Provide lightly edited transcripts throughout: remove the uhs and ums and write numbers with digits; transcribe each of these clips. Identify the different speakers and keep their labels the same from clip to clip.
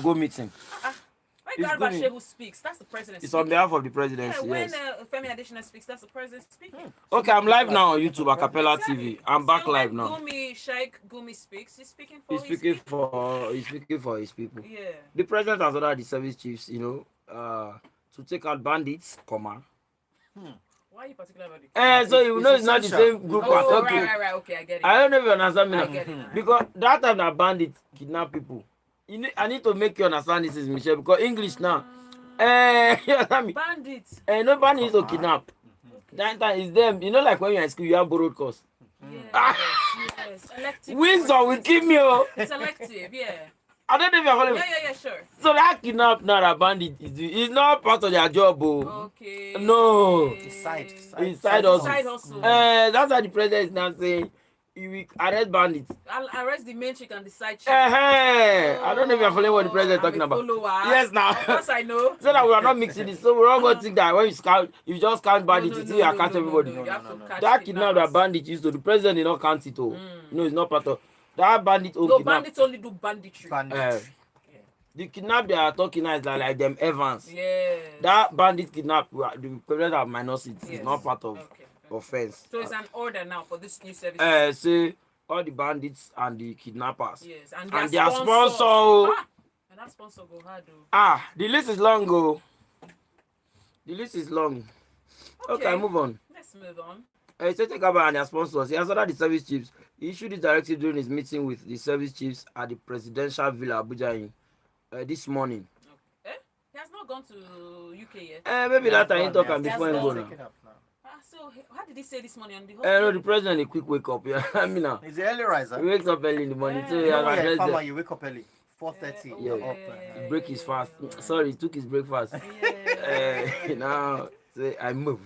Speaker 1: go meeting.
Speaker 2: When Garba Shehu speaks, that's the president
Speaker 1: It's
Speaker 2: speaking.
Speaker 1: on behalf of the presidency,
Speaker 2: Yeah, when
Speaker 1: yes.
Speaker 2: Femi Adesina speaks, that's the president speaking.
Speaker 1: Okay, I'm live now on YouTube, Acapella TV. I'm back
Speaker 2: So
Speaker 1: live
Speaker 2: when
Speaker 1: now.
Speaker 2: Sheikh Gumi speaks, he's speaking for
Speaker 1: He's
Speaker 2: his
Speaker 1: speaking
Speaker 2: people.
Speaker 1: for his people.
Speaker 2: Yeah.
Speaker 1: The president has ordered the service chiefs, to take out bandits,
Speaker 2: Why are you particular about it?
Speaker 1: so you know it's not the same group.
Speaker 2: Oh,
Speaker 1: Okay.
Speaker 2: right, okay, I get it.
Speaker 1: I don't know if you understand me
Speaker 2: I
Speaker 1: now.
Speaker 2: get it now.
Speaker 1: Because that time that bandits kidnap people. I need to make you understand this is Michelle because English now. You understand me?
Speaker 2: Bandits.
Speaker 1: No bandits to kidnap. That time is them. You know, like when you're in school, you have borrowed course.
Speaker 2: Yes. Elective.
Speaker 1: Winston will kill me.
Speaker 2: It's elective, yeah.
Speaker 1: I don't know if you're following me.
Speaker 2: Yeah, sure.
Speaker 1: So that kidnap now, that bandit is not part of their job.
Speaker 2: Okay.
Speaker 1: No.
Speaker 3: It's side
Speaker 1: hustle.
Speaker 2: Side hustle.
Speaker 1: That's why the president is now saying he will arrest bandits.
Speaker 2: I'll arrest the main chick and the side chick.
Speaker 1: I don't know if you're following what the president is talking about. Yes, now.
Speaker 2: Of course I know.
Speaker 1: So that we are not mixing this. So we're all going to think that when you just count bandits, you can't everybody.
Speaker 2: You have to catch
Speaker 1: That kidnap that bandit used to, the president did not count it. It's not part of that bandit.
Speaker 2: No, bandits only do banditry.
Speaker 1: The kidnap they are talking now is like them Evans.
Speaker 2: Yeah.
Speaker 1: That bandit kidnap, the president have minus it. It's not part of offense.
Speaker 2: So it's an order now for this new service.
Speaker 1: Say all the bandits and the kidnappers.
Speaker 2: Yes, and
Speaker 1: their sponsor.
Speaker 2: And that sponsor go hard.
Speaker 1: The list is long, The list is long. Okay, move on.
Speaker 2: Let's move on.
Speaker 1: Acapella and their sponsors. He has ordered the service chiefs. He issued this directive during his meeting with the service chiefs at the presidential villa Abuja this morning.
Speaker 2: Okay. He has not gone to UK yet.
Speaker 1: Maybe that time he talk and before he go now.
Speaker 2: So how did he say this morning on the
Speaker 1: no, the president a quick wake up. Yeah, I mean now.
Speaker 3: He's an early riser.
Speaker 1: He wakes up early in the morning. So
Speaker 3: you wake up early. 4:30.
Speaker 1: He break his fast. Sorry, he took his breakfast. Now say I move.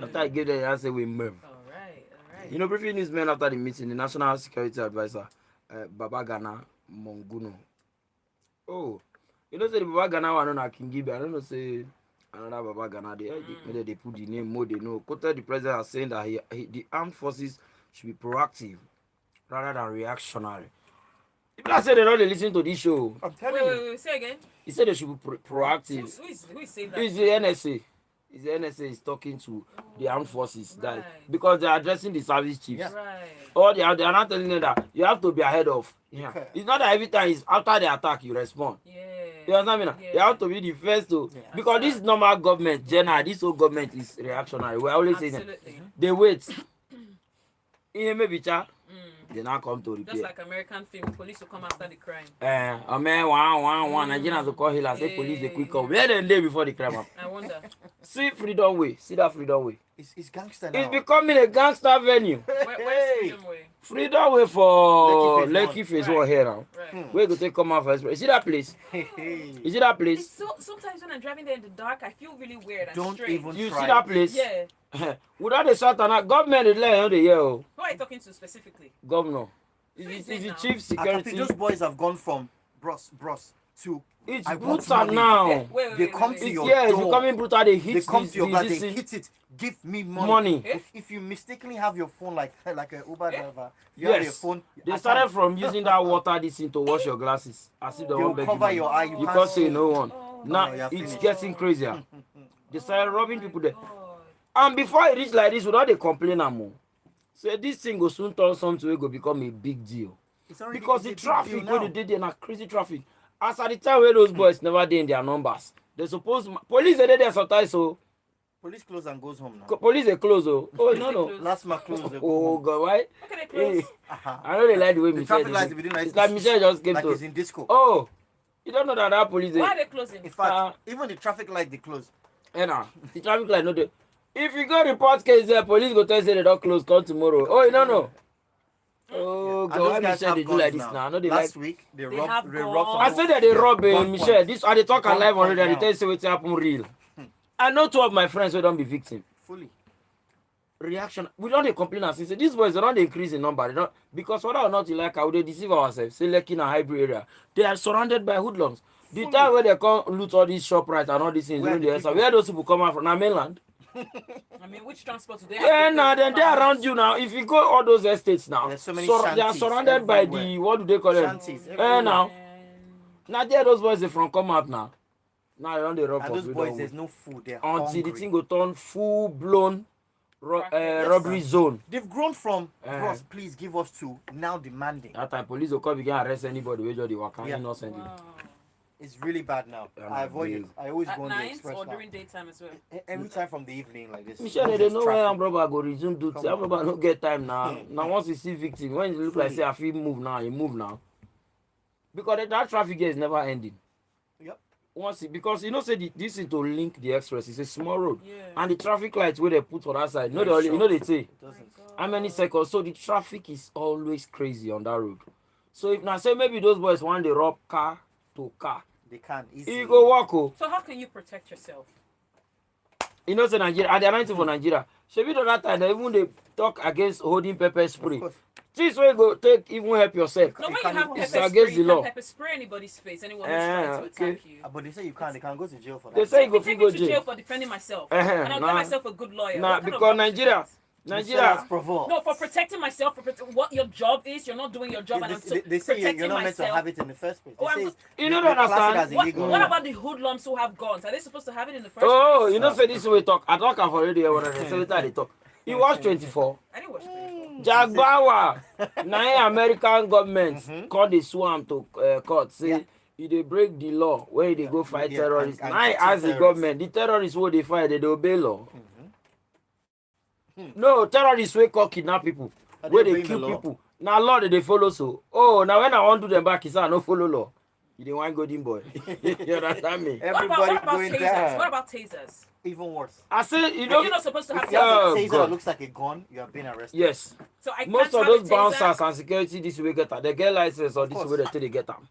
Speaker 1: After I give them the answer, we move.
Speaker 2: All right.
Speaker 1: Briefing newsmen after the meeting, the National Security Advisor, Babagana Monguno. Oh, say the Babagana one on King Gibi. I don't know, say another Babagana. They put the name more, they know. Quoted the president as saying that the armed forces should be proactive rather than reactionary. People say they don't listen to this show.
Speaker 3: I'm telling you.
Speaker 2: Wait, say again.
Speaker 1: He said they should be proactive.
Speaker 2: Who is saying that?
Speaker 1: It's the NSA. The NSA is talking to the armed forces because they are addressing the service chiefs.
Speaker 3: Yeah.
Speaker 2: Right.
Speaker 1: Or they are not telling them that you have to be ahead of. Yeah. Okay. It's not that every time it's after the attack you respond.
Speaker 2: Yeah.
Speaker 1: You understand me? You have to be the first to because this normal government, this whole government is reactionary. We're always saying that. They wait. Maybe they now come to repair.
Speaker 2: Just like American film, police will come after the crime.
Speaker 1: Nigerians will call here and say police they quick come. Where they day before the crime happen?
Speaker 2: I wonder.
Speaker 1: See Freedom Way. See that Freedom Way.
Speaker 3: It's gangster now.
Speaker 1: It's becoming a gangster venue.
Speaker 2: Where's Freedom Way?
Speaker 1: Freedom Way for Lekki phase 1 here now.
Speaker 2: Right.
Speaker 1: Where you take come out first? You see that place? You see that place?
Speaker 2: So sometimes when I'm driving there in the dark, I feel really weird and
Speaker 3: Don't
Speaker 2: strange.
Speaker 3: even
Speaker 1: You
Speaker 3: try.
Speaker 1: see that place?
Speaker 2: Yeah.
Speaker 1: Without the Satan, government is letting the year.
Speaker 2: Who are you talking to specifically?
Speaker 1: Governor. It's the chief security.
Speaker 3: Those boys have gone from bros to.
Speaker 1: It's brutal now.
Speaker 2: Wait,
Speaker 3: They come to your
Speaker 1: it's
Speaker 3: door.
Speaker 1: becoming brutal. They hit
Speaker 3: They come to your door. They
Speaker 1: thing.
Speaker 3: hit it. Give me money. If you mistakenly have your phone like an Uber driver, you have your phone.
Speaker 1: They started from using that water this thing to wash your glasses as if they
Speaker 3: will
Speaker 1: won't
Speaker 3: cover your eye.
Speaker 1: You can't say no one. Now
Speaker 3: you're
Speaker 1: it's
Speaker 3: finished.
Speaker 1: getting crazier. They started robbing people there. And before it reach like this, without they complain more. So this thing will soon turn something to go become a big deal. Because the traffic when they did there, crazy traffic. As at the time where those boys never did in their numbers, they supposed police they did there sometimes. So
Speaker 3: police close and goes home now.
Speaker 1: police they close. Oh no.
Speaker 3: Last man close.
Speaker 1: Oh God, why?
Speaker 2: Okay, they close.
Speaker 1: I know they like the way Michelle.
Speaker 3: Traffic lights within
Speaker 1: It's like Michelle just came
Speaker 3: like
Speaker 1: to.
Speaker 3: it's in disco.
Speaker 1: Oh, you don't know that police.
Speaker 2: Why are they closing?
Speaker 3: In fact, even the traffic light they close.
Speaker 1: The traffic light no dey. If you go report case there, police go tell you say they don't close. Come tomorrow. Oh, you don't know. Oh God, why Michelle they do like this now? No, they
Speaker 3: last
Speaker 1: like.
Speaker 3: week they
Speaker 2: have
Speaker 3: robbed.
Speaker 1: I said that they rob Michelle. This are they talk live already and they tell you say wetin happen real. I know 2 of my friends who don't be victim.
Speaker 3: Fully.
Speaker 1: Reaction. We don't dey complain and say these boys they don't increase in number. They don't because whether or not you like how they deceive ourselves. Say like in a hybrid area, they are surrounded by hoodlums. The time where they come loot all these shop right and all these things during the ESA, where those people come out from? Now mainland.
Speaker 2: I mean, which transport do they have?
Speaker 1: Yeah, now then they're around you now. If you go all those estates now,
Speaker 3: There's so many
Speaker 1: they are surrounded by the what do they call them?
Speaker 3: Shanties.
Speaker 1: Now Now there those boys they from come out now. Now they on the rob
Speaker 3: And
Speaker 1: for
Speaker 3: those boys, there's no food. They're
Speaker 1: until
Speaker 3: hungry.
Speaker 1: the thing go turn full blown
Speaker 2: Yes,
Speaker 1: robbery zone.
Speaker 3: They've grown from bros, please give us two, now demanding.
Speaker 1: That time police will come begin arrest anybody where just the work innocently.
Speaker 2: Wow.
Speaker 3: It's really bad now.
Speaker 1: Yeah,
Speaker 3: I avoid it.
Speaker 1: big.
Speaker 3: I always
Speaker 2: At
Speaker 3: go on the
Speaker 2: night
Speaker 3: express
Speaker 2: or
Speaker 3: now.
Speaker 2: during daytime as well.
Speaker 3: Every time from the evening like this.
Speaker 1: Michelle, they
Speaker 3: There's
Speaker 1: know where
Speaker 3: traffic.
Speaker 1: Ambraba go resume duty.
Speaker 3: Come on.
Speaker 1: Ambraba no get time now. Now once you see victim, when you look like
Speaker 3: Fully.
Speaker 1: say I feel move now, you move now. Because that traffic here is never ending.
Speaker 3: Yep.
Speaker 1: Once it, because you know say this is to link the express. It's a small road,
Speaker 2: Yeah.
Speaker 1: and the traffic lights where they put for that side.
Speaker 3: Very
Speaker 1: You know they say
Speaker 3: It doesn't.
Speaker 1: how many seconds. So the traffic is always crazy on that road. So if now say maybe those boys want to rob car to car,
Speaker 3: They can't easily.
Speaker 1: you go walk oh.
Speaker 2: So how can you protect yourself?
Speaker 1: You know say Nigeria, and they are 90 for Nigeria. Shebi the that time they even they talk against holding pepper spray.
Speaker 3: Of course.
Speaker 1: This way go take even help yourself.
Speaker 2: No, when
Speaker 3: You
Speaker 2: you
Speaker 3: can't
Speaker 2: have
Speaker 3: even-
Speaker 2: pepper
Speaker 1: It's
Speaker 2: spray,
Speaker 1: against
Speaker 2: you
Speaker 1: the
Speaker 2: can't
Speaker 1: law.
Speaker 2: pepper spray anybody's face. Anyone who's trying to
Speaker 1: okay.
Speaker 2: attack you.
Speaker 3: But they say you can't. They can go to jail for that.
Speaker 1: They say you go
Speaker 2: Take
Speaker 1: fit
Speaker 2: me
Speaker 1: go
Speaker 2: to jail
Speaker 1: jail.
Speaker 2: for defending myself,
Speaker 1: Uh-huh,
Speaker 2: and I'll
Speaker 1: nah.
Speaker 2: get myself a good lawyer.
Speaker 1: Nah,
Speaker 2: What kind of
Speaker 1: because
Speaker 2: rubbish is
Speaker 1: Nigeria,
Speaker 2: that?
Speaker 3: Michelle has
Speaker 1: Nigeria.
Speaker 3: provoked.
Speaker 2: No, for protecting myself, what your job is, you're not doing your job, and I'm
Speaker 3: They say
Speaker 2: protecting
Speaker 3: you're not meant
Speaker 2: myself.
Speaker 3: to have it in the first place.
Speaker 2: Oh,
Speaker 3: They
Speaker 2: I'm
Speaker 3: say
Speaker 1: You don't
Speaker 3: they class it
Speaker 1: understand.
Speaker 3: as illegal.
Speaker 2: What about the hoodlums who have guns? Are they supposed to have it in the first
Speaker 1: Oh,
Speaker 2: place?
Speaker 1: you know say this way talk. I talk am for radio when they say later they talk. He was 24.
Speaker 2: I didn't watch it.
Speaker 1: Jack Bauer, na American government call the sue am to court say
Speaker 3: Yeah.
Speaker 1: if they break the law when they go fight
Speaker 3: Yeah,
Speaker 1: terrorists.
Speaker 3: and
Speaker 1: Now I
Speaker 3: kill
Speaker 1: ask the
Speaker 3: terrorists.
Speaker 1: government, the terrorists wey they fight, they obey law. No, terrorists wey call kidnap people,
Speaker 3: Are
Speaker 1: wey
Speaker 3: they
Speaker 1: they
Speaker 3: obeying
Speaker 1: kill
Speaker 3: the law?
Speaker 1: people. Now law they follow so. Oh, now when I want to do them back, he say I no follow law. You dey want golden boy. You understand me?
Speaker 3: Everybody
Speaker 2: What about
Speaker 3: going
Speaker 2: tasers?
Speaker 3: down.
Speaker 2: What about tasers?
Speaker 3: Even worse.
Speaker 1: I say you
Speaker 2: You're
Speaker 1: know.
Speaker 2: not supposed to have
Speaker 3: If you have
Speaker 1: Oh,
Speaker 3: a taser
Speaker 1: God.
Speaker 3: that looks like a gun, you have been arrested.
Speaker 1: Yes,
Speaker 2: So I
Speaker 1: most
Speaker 2: can't
Speaker 1: of
Speaker 2: have
Speaker 1: those
Speaker 2: a taser.
Speaker 1: bouncers and security this way get am. They get license or this
Speaker 3: course.
Speaker 1: way they take they get am.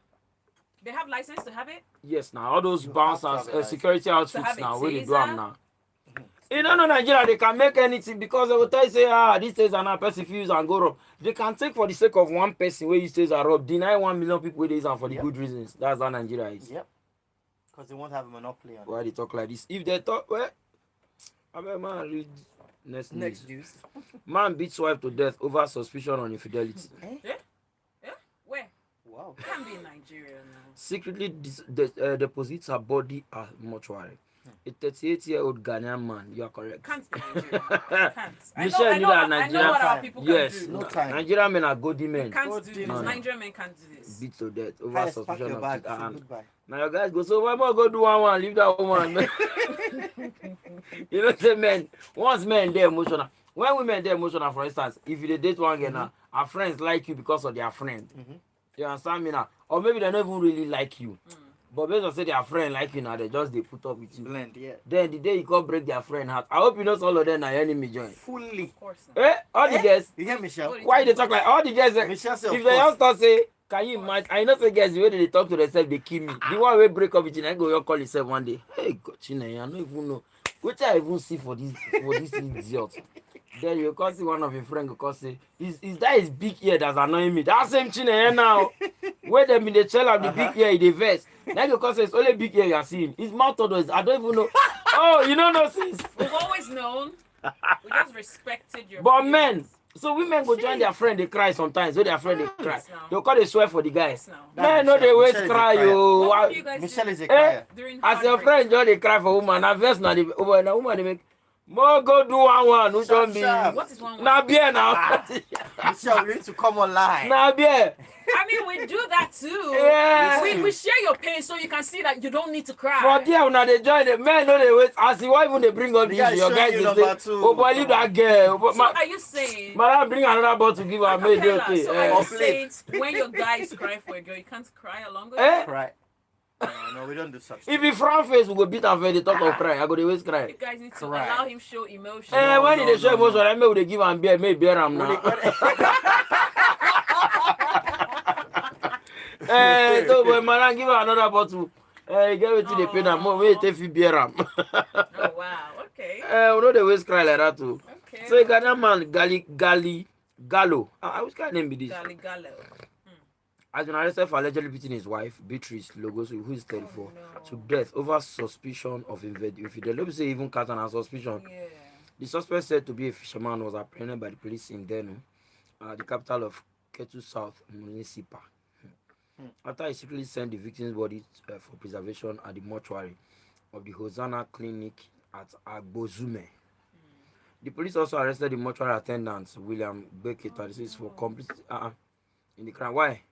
Speaker 2: They have license to have it.
Speaker 1: Yes, now all those
Speaker 3: You have to
Speaker 1: bouncers,
Speaker 3: have a license.
Speaker 1: security
Speaker 2: have
Speaker 1: outfits
Speaker 2: a
Speaker 1: now, where they do
Speaker 2: taser?
Speaker 1: them now. You don't know Nigeria, they can make anything because they will tell you, say, this taser now person fuse and go rob. They can take for the sake of one person where you taser rob, deny 1 million people where they use am for the
Speaker 3: Yep.
Speaker 1: good reasons. That's how Nigeria is.
Speaker 3: Yep. Because they won't have a monopoly on
Speaker 1: Why they talk like this? If they talk, well, I mean, man, read next
Speaker 3: it. Next
Speaker 1: news.
Speaker 3: news.
Speaker 1: Man beats wife to death over suspicion on infidelity.
Speaker 2: Where?
Speaker 3: Wow.
Speaker 2: It can't be in Nigeria now.
Speaker 1: Secretly deposits her body at mortuary. A 38-year-old Ghanaian man, you are correct.
Speaker 2: Can't be Nigeria. Can't.
Speaker 1: Michelle,
Speaker 2: I
Speaker 1: you
Speaker 2: know,
Speaker 1: are
Speaker 2: I know
Speaker 1: Nigerian.
Speaker 2: what our people can
Speaker 1: Yes,
Speaker 2: do.
Speaker 3: No time.
Speaker 1: Nigerian men are goody men.
Speaker 2: Can't
Speaker 3: Good
Speaker 2: do
Speaker 3: deal.
Speaker 2: this.
Speaker 1: No.
Speaker 2: Nigerian men can't do this.
Speaker 1: Beat to death over
Speaker 3: Highest, pack
Speaker 1: suspicion
Speaker 3: your
Speaker 1: of
Speaker 3: bag.
Speaker 1: it.
Speaker 3: Say
Speaker 1: And
Speaker 3: goodbye.
Speaker 1: now your guys go, so why more go do one, leave that woman. You know, say men, once men they emotional. When women they emotional, for instance, if you dey date one girl now, her friends like you because of their friend. You understand me now? Or maybe they don't even really like you. But based on say their friend like you now, they just they put up with you.
Speaker 3: Blend, yeah.
Speaker 1: Then the day you come break their friend heart, I hope you know all of them are enemy join.
Speaker 3: Fully.
Speaker 2: Of course not.
Speaker 1: All the girls.
Speaker 3: You hear Michelle?
Speaker 2: What
Speaker 1: Why they talk like all the girls?
Speaker 3: Michelle say,
Speaker 1: If
Speaker 3: of
Speaker 1: they
Speaker 3: course.
Speaker 1: just start say, can you imagine? I know say girls the way they talk to themselves, they kill me. The one way break up with you, I go you call yourself one day. Hey God, Chine, I don't even know. What I even see for this idiot. Then you can see one of your friends go say, is that his big ear that's annoying me? That same Chine now. Where them in the tell am the big ear in the verse. Then you can say it's only big ear you are seeing. His mouth others, I don't even know. Oh, you don't know since.
Speaker 2: We've always known. We just respected your.
Speaker 1: But men,
Speaker 2: feelings.
Speaker 1: so women go join their friend, they cry sometimes. When their friend they cry,
Speaker 2: Yes, now.
Speaker 1: they'll call they swear for the guys.
Speaker 2: Yes, now.
Speaker 3: That's
Speaker 1: Men no
Speaker 3: Michelle.
Speaker 1: they waste
Speaker 3: Michelle is a
Speaker 1: cry
Speaker 3: crier.
Speaker 1: yo.
Speaker 2: What do you guys
Speaker 3: Michelle
Speaker 2: do
Speaker 3: is a
Speaker 1: Eh?
Speaker 3: crier.
Speaker 2: during
Speaker 1: As your
Speaker 2: heartbreak?
Speaker 1: friend just they cry for woman, na verse na the woman they make. More go do one which
Speaker 3: Sharp,
Speaker 1: one be?
Speaker 3: sharp.
Speaker 2: What is one?
Speaker 1: Na beer now.
Speaker 3: Michelle, you need to come online.
Speaker 1: Na beer.
Speaker 2: I mean, we do that too.
Speaker 1: Yeah.
Speaker 2: We share your pain so you can see that you don't need to cry.
Speaker 1: For there una they join the men no they wait. As the wife when they bring up
Speaker 3: The
Speaker 1: the
Speaker 3: guy
Speaker 1: issue, your
Speaker 3: show
Speaker 1: guys
Speaker 3: you
Speaker 1: they
Speaker 3: number
Speaker 1: say,
Speaker 3: two.
Speaker 1: oh boy leave that girl. But
Speaker 2: So
Speaker 1: ma,
Speaker 2: are you saying?
Speaker 1: madam bring another bottle give her make it
Speaker 2: Acapella,
Speaker 1: okay.
Speaker 2: so are you
Speaker 3: Off
Speaker 2: saying when your guy is crying for a girl, you can't cry along with
Speaker 1: Eh?
Speaker 2: him?
Speaker 3: Cry. No, we don't do such
Speaker 1: If
Speaker 3: things.
Speaker 1: he frown face, we go beat am face. They talk of cry. I go dey waste cry.
Speaker 2: You guys need to
Speaker 3: Cry.
Speaker 2: allow him show emotion.
Speaker 1: Eh,
Speaker 3: No,
Speaker 1: when
Speaker 3: no,
Speaker 1: they show
Speaker 3: no,
Speaker 1: emotion,
Speaker 3: no.
Speaker 1: I may they give am beer, may beer am
Speaker 3: When
Speaker 1: now. Eh, so boy, man, give her another bottle. Eh, get wetin dey pain am more. Wey take fit beer am.
Speaker 2: Oh wow. Okay.
Speaker 1: Eh, we no dey waste cry like that too.
Speaker 2: Okay.
Speaker 1: So a Ghanaian man, Gallo. Which kind of name be this?
Speaker 2: Gali Gallo.
Speaker 1: Has been arrested for allegedly beating his wife, Beatrice Logoso, who is 34, to death over suspicion of infidelity. Let me say even cat and suspicion.
Speaker 2: Yeah.
Speaker 1: The suspect said to be a fisherman was apprehended by the police in Denu, the capital of Ketu South Municipal. after he secretly sent the victim's body for preservation at the mortuary of the Hosanna Clinic at Agbozume. The police also arrested the mortuary attendant, William Beke, 36, for complicity in the crime. Why?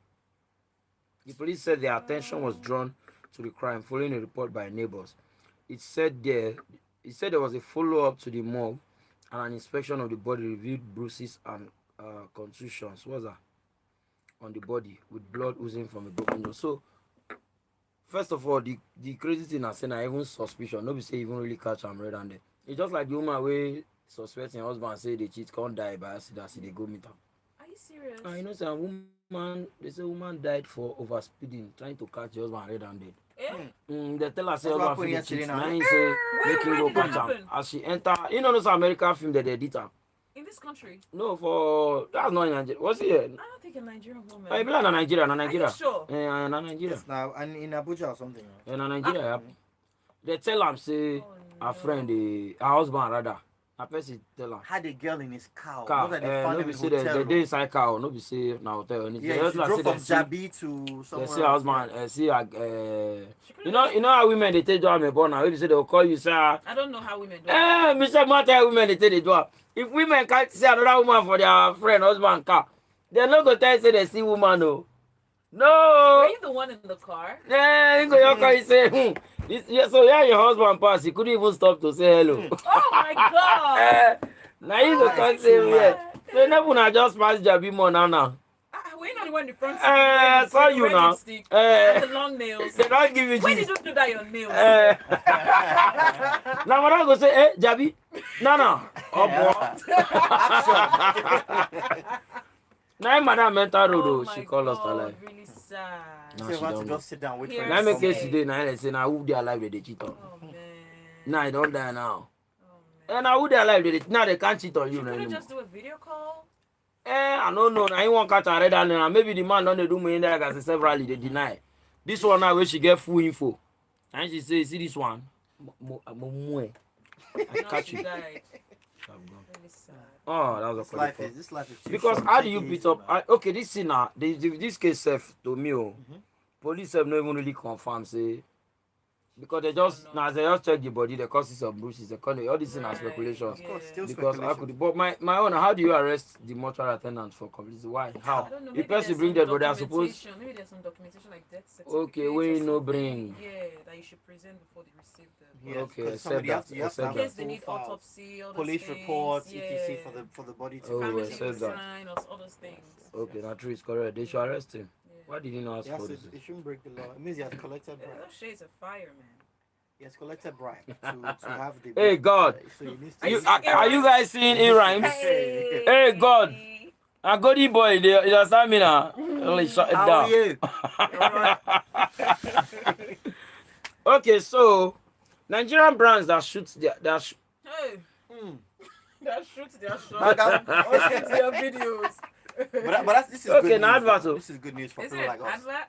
Speaker 1: The police said their attention was drawn to the crime following a report by neighbors. It said there was a follow-up to the morgue, and an inspection of the body revealed bruises and contusions. What's that? On the body, with blood oozing from a broken nose. So, first of all, the crazy thing I said, I even suspicion. Nobody say even really catch am red-handed. It's just like the woman wey suspecting her husband say they cheat, can't die by accident, as they go meet am.
Speaker 2: Are you serious?
Speaker 1: You know, say a woman, they say woman died for overspeeding, trying to catch the husband red-handed. They tell her say husband fit cheat. Now he say make him go catch am. As she enter, you know those American film that they did am.
Speaker 2: In this country?
Speaker 1: No, for that's not in Nigeria. What's it?
Speaker 2: I don't think a Nigerian woman.
Speaker 1: I believe in Nigeria, Nigeria.
Speaker 2: Are you sure?
Speaker 1: Nigeria.
Speaker 3: Yes, now and in Abuja or something.
Speaker 1: Nigeria. They tell am say her friend, her husband rather. A person tell am.
Speaker 3: Had a girl in his car.
Speaker 1: Car. No be say they dey inside car. No be say na hotel or anything.
Speaker 3: Yeah, she drove from Jabi to somewhere.
Speaker 1: They see her husband. You know how women they take do am born now. They say they will call you say.
Speaker 2: I don't know how women do.
Speaker 1: Mr. Martin, women they take the do am. If women can't see another woman for their friend, husband, car, they're not going to say they see woman, no. No.
Speaker 2: Were you the one in the car?
Speaker 1: Yeah, you go your car, you say, so yeah, your husband passed. He couldn't even stop to say hello.
Speaker 2: Oh my God.
Speaker 1: Now you go come say, yeah. So never just pass Jabi more now.
Speaker 2: We're not the one in the front seat.
Speaker 1: I saw you now.
Speaker 2: And the long nails.
Speaker 1: They don't give you
Speaker 2: When did you do that, your nails?
Speaker 1: Now when I go say, Jabi, no. Oh, boy. Now madam mental road, she call us alive.
Speaker 2: Really sad.
Speaker 3: No, she want to just sit down, wait for
Speaker 1: now make case today, now they say, now who they alive, they cheat on.
Speaker 2: Oh, man.
Speaker 1: Now I don't die now.
Speaker 2: Oh, man.
Speaker 1: And now who they alive, now they can't cheat on you
Speaker 2: Couldn't
Speaker 1: anymore.
Speaker 2: just do a video call?
Speaker 1: I don't know. Now you want catch her red and maybe the man don't do me in there because severally they deny. This one now where she get full info. And she say, see this one? I catch you.
Speaker 2: Died. Really sad.
Speaker 1: Oh, that was a
Speaker 3: this life is too
Speaker 1: because
Speaker 3: short.
Speaker 1: how do you beat up? Okay, this thing now, this case self to me, police have not even really confirmed say because they just check the body, the causes of bruises, the color, all these things are speculations.
Speaker 3: Of course, still
Speaker 1: Because
Speaker 3: speculation.
Speaker 1: I could, but my own, how do you arrest the mortuary attendant for complicity? Why? How?
Speaker 2: I don't know.
Speaker 1: The person bring dead body, I suppose.
Speaker 2: Maybe there's some documentation like death certificate.
Speaker 1: Okay, we no bring.
Speaker 2: Yeah, that you should present before they receive the.
Speaker 3: Yes,
Speaker 1: Okay,
Speaker 3: because
Speaker 1: accept
Speaker 3: somebody
Speaker 1: that,
Speaker 3: has to
Speaker 1: accept
Speaker 3: have
Speaker 1: that.
Speaker 2: In case they
Speaker 3: full
Speaker 2: need
Speaker 3: file.
Speaker 2: autopsy, all those
Speaker 3: Police
Speaker 2: things,
Speaker 3: reports,
Speaker 2: yeah.
Speaker 3: etc. for the body to
Speaker 2: Family
Speaker 1: accept
Speaker 2: will
Speaker 1: that.
Speaker 2: sign all those things.
Speaker 1: Okay, now true is correct. They should arrest him.
Speaker 2: Yeah.
Speaker 1: Why did he not ask
Speaker 3: Yes,
Speaker 1: for this?
Speaker 3: it shouldn't break the law. It means he has collected bribe.
Speaker 2: Those shades of fire, man.
Speaker 3: He has collected bribe to have the.
Speaker 1: Hey, God.
Speaker 3: So he needs to.
Speaker 1: Are you guys seeing it rhymes? Hey, God. A goody boy, you understand me now? Only shut it
Speaker 3: How
Speaker 1: down.
Speaker 3: are you?
Speaker 1: Okay, so Nigerian brands that shoot
Speaker 2: Hey. That shoots their shot. Or shoot their videos.
Speaker 3: But this is
Speaker 1: Okay,
Speaker 3: good
Speaker 1: now
Speaker 3: news.
Speaker 1: advert,
Speaker 3: This is good news for
Speaker 2: Is
Speaker 3: people
Speaker 2: it
Speaker 3: like us.
Speaker 2: advert?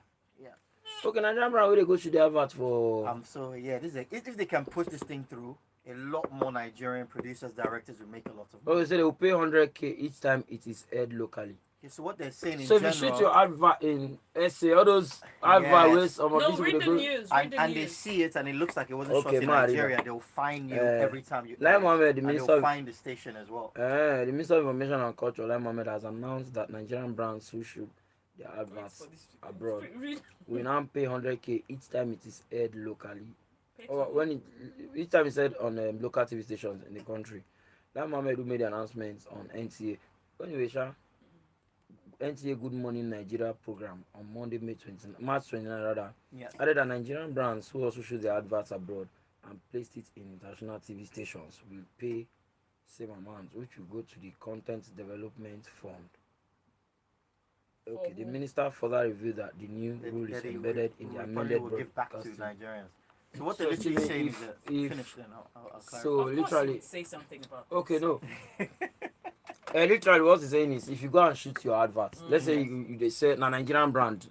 Speaker 1: Okay, Nigerian brand where they go shoot the advert for.
Speaker 3: So yeah, this is if they can push this thing through, a lot more Nigerian producers, directors will make a lot of money.
Speaker 1: Okay, so they will pay 100K each time it is aired locally.
Speaker 3: Okay, so what they're saying in
Speaker 1: So if
Speaker 3: general,
Speaker 1: you shoot your advert in SA, all those advert
Speaker 3: Yes.
Speaker 1: where some of
Speaker 2: No,
Speaker 1: these
Speaker 2: read
Speaker 1: people
Speaker 2: the
Speaker 1: they go.
Speaker 2: news. Read the
Speaker 3: and they
Speaker 2: news.
Speaker 3: see it and it looks like it wasn't
Speaker 1: Okay,
Speaker 3: shot in
Speaker 1: Marina.
Speaker 3: Nigeria, they'll fine you every time you.
Speaker 1: Like Mohammed, the
Speaker 3: and
Speaker 1: Minister
Speaker 3: they'll
Speaker 1: of
Speaker 3: fine the station as well.
Speaker 1: the Minister of Information and Culture, Lai Mohammed, has announced that Nigerian brands who shoot their adverts abroad will now pay 100K each time it is aired locally. Or each time it's aired on local TV stations in the country. Lai Mohammed who made the announcements on NTA. Anyway, NTA Good Morning Nigeria program on Monday, March 29 rather.
Speaker 3: Yeah.
Speaker 1: Added that Nigerian brands who also shoot their adverts abroad and placed it in international TV stations will pay same amount, which will go to the Content Development Fund. Okay, the minister further revealed that the new rule is embedded in the amended
Speaker 3: will give back to
Speaker 1: broadcasting.
Speaker 3: Nigerians. So what
Speaker 1: So
Speaker 3: they're literally
Speaker 1: if-
Speaker 3: saying is that
Speaker 1: if-
Speaker 3: finish then I'll clarify.
Speaker 1: So
Speaker 2: Of course
Speaker 1: literally,
Speaker 2: you would say something about this.
Speaker 1: okay, no. Literally, what he's saying is, if you go and shoot your advert, let's say they say na Nigerian brand,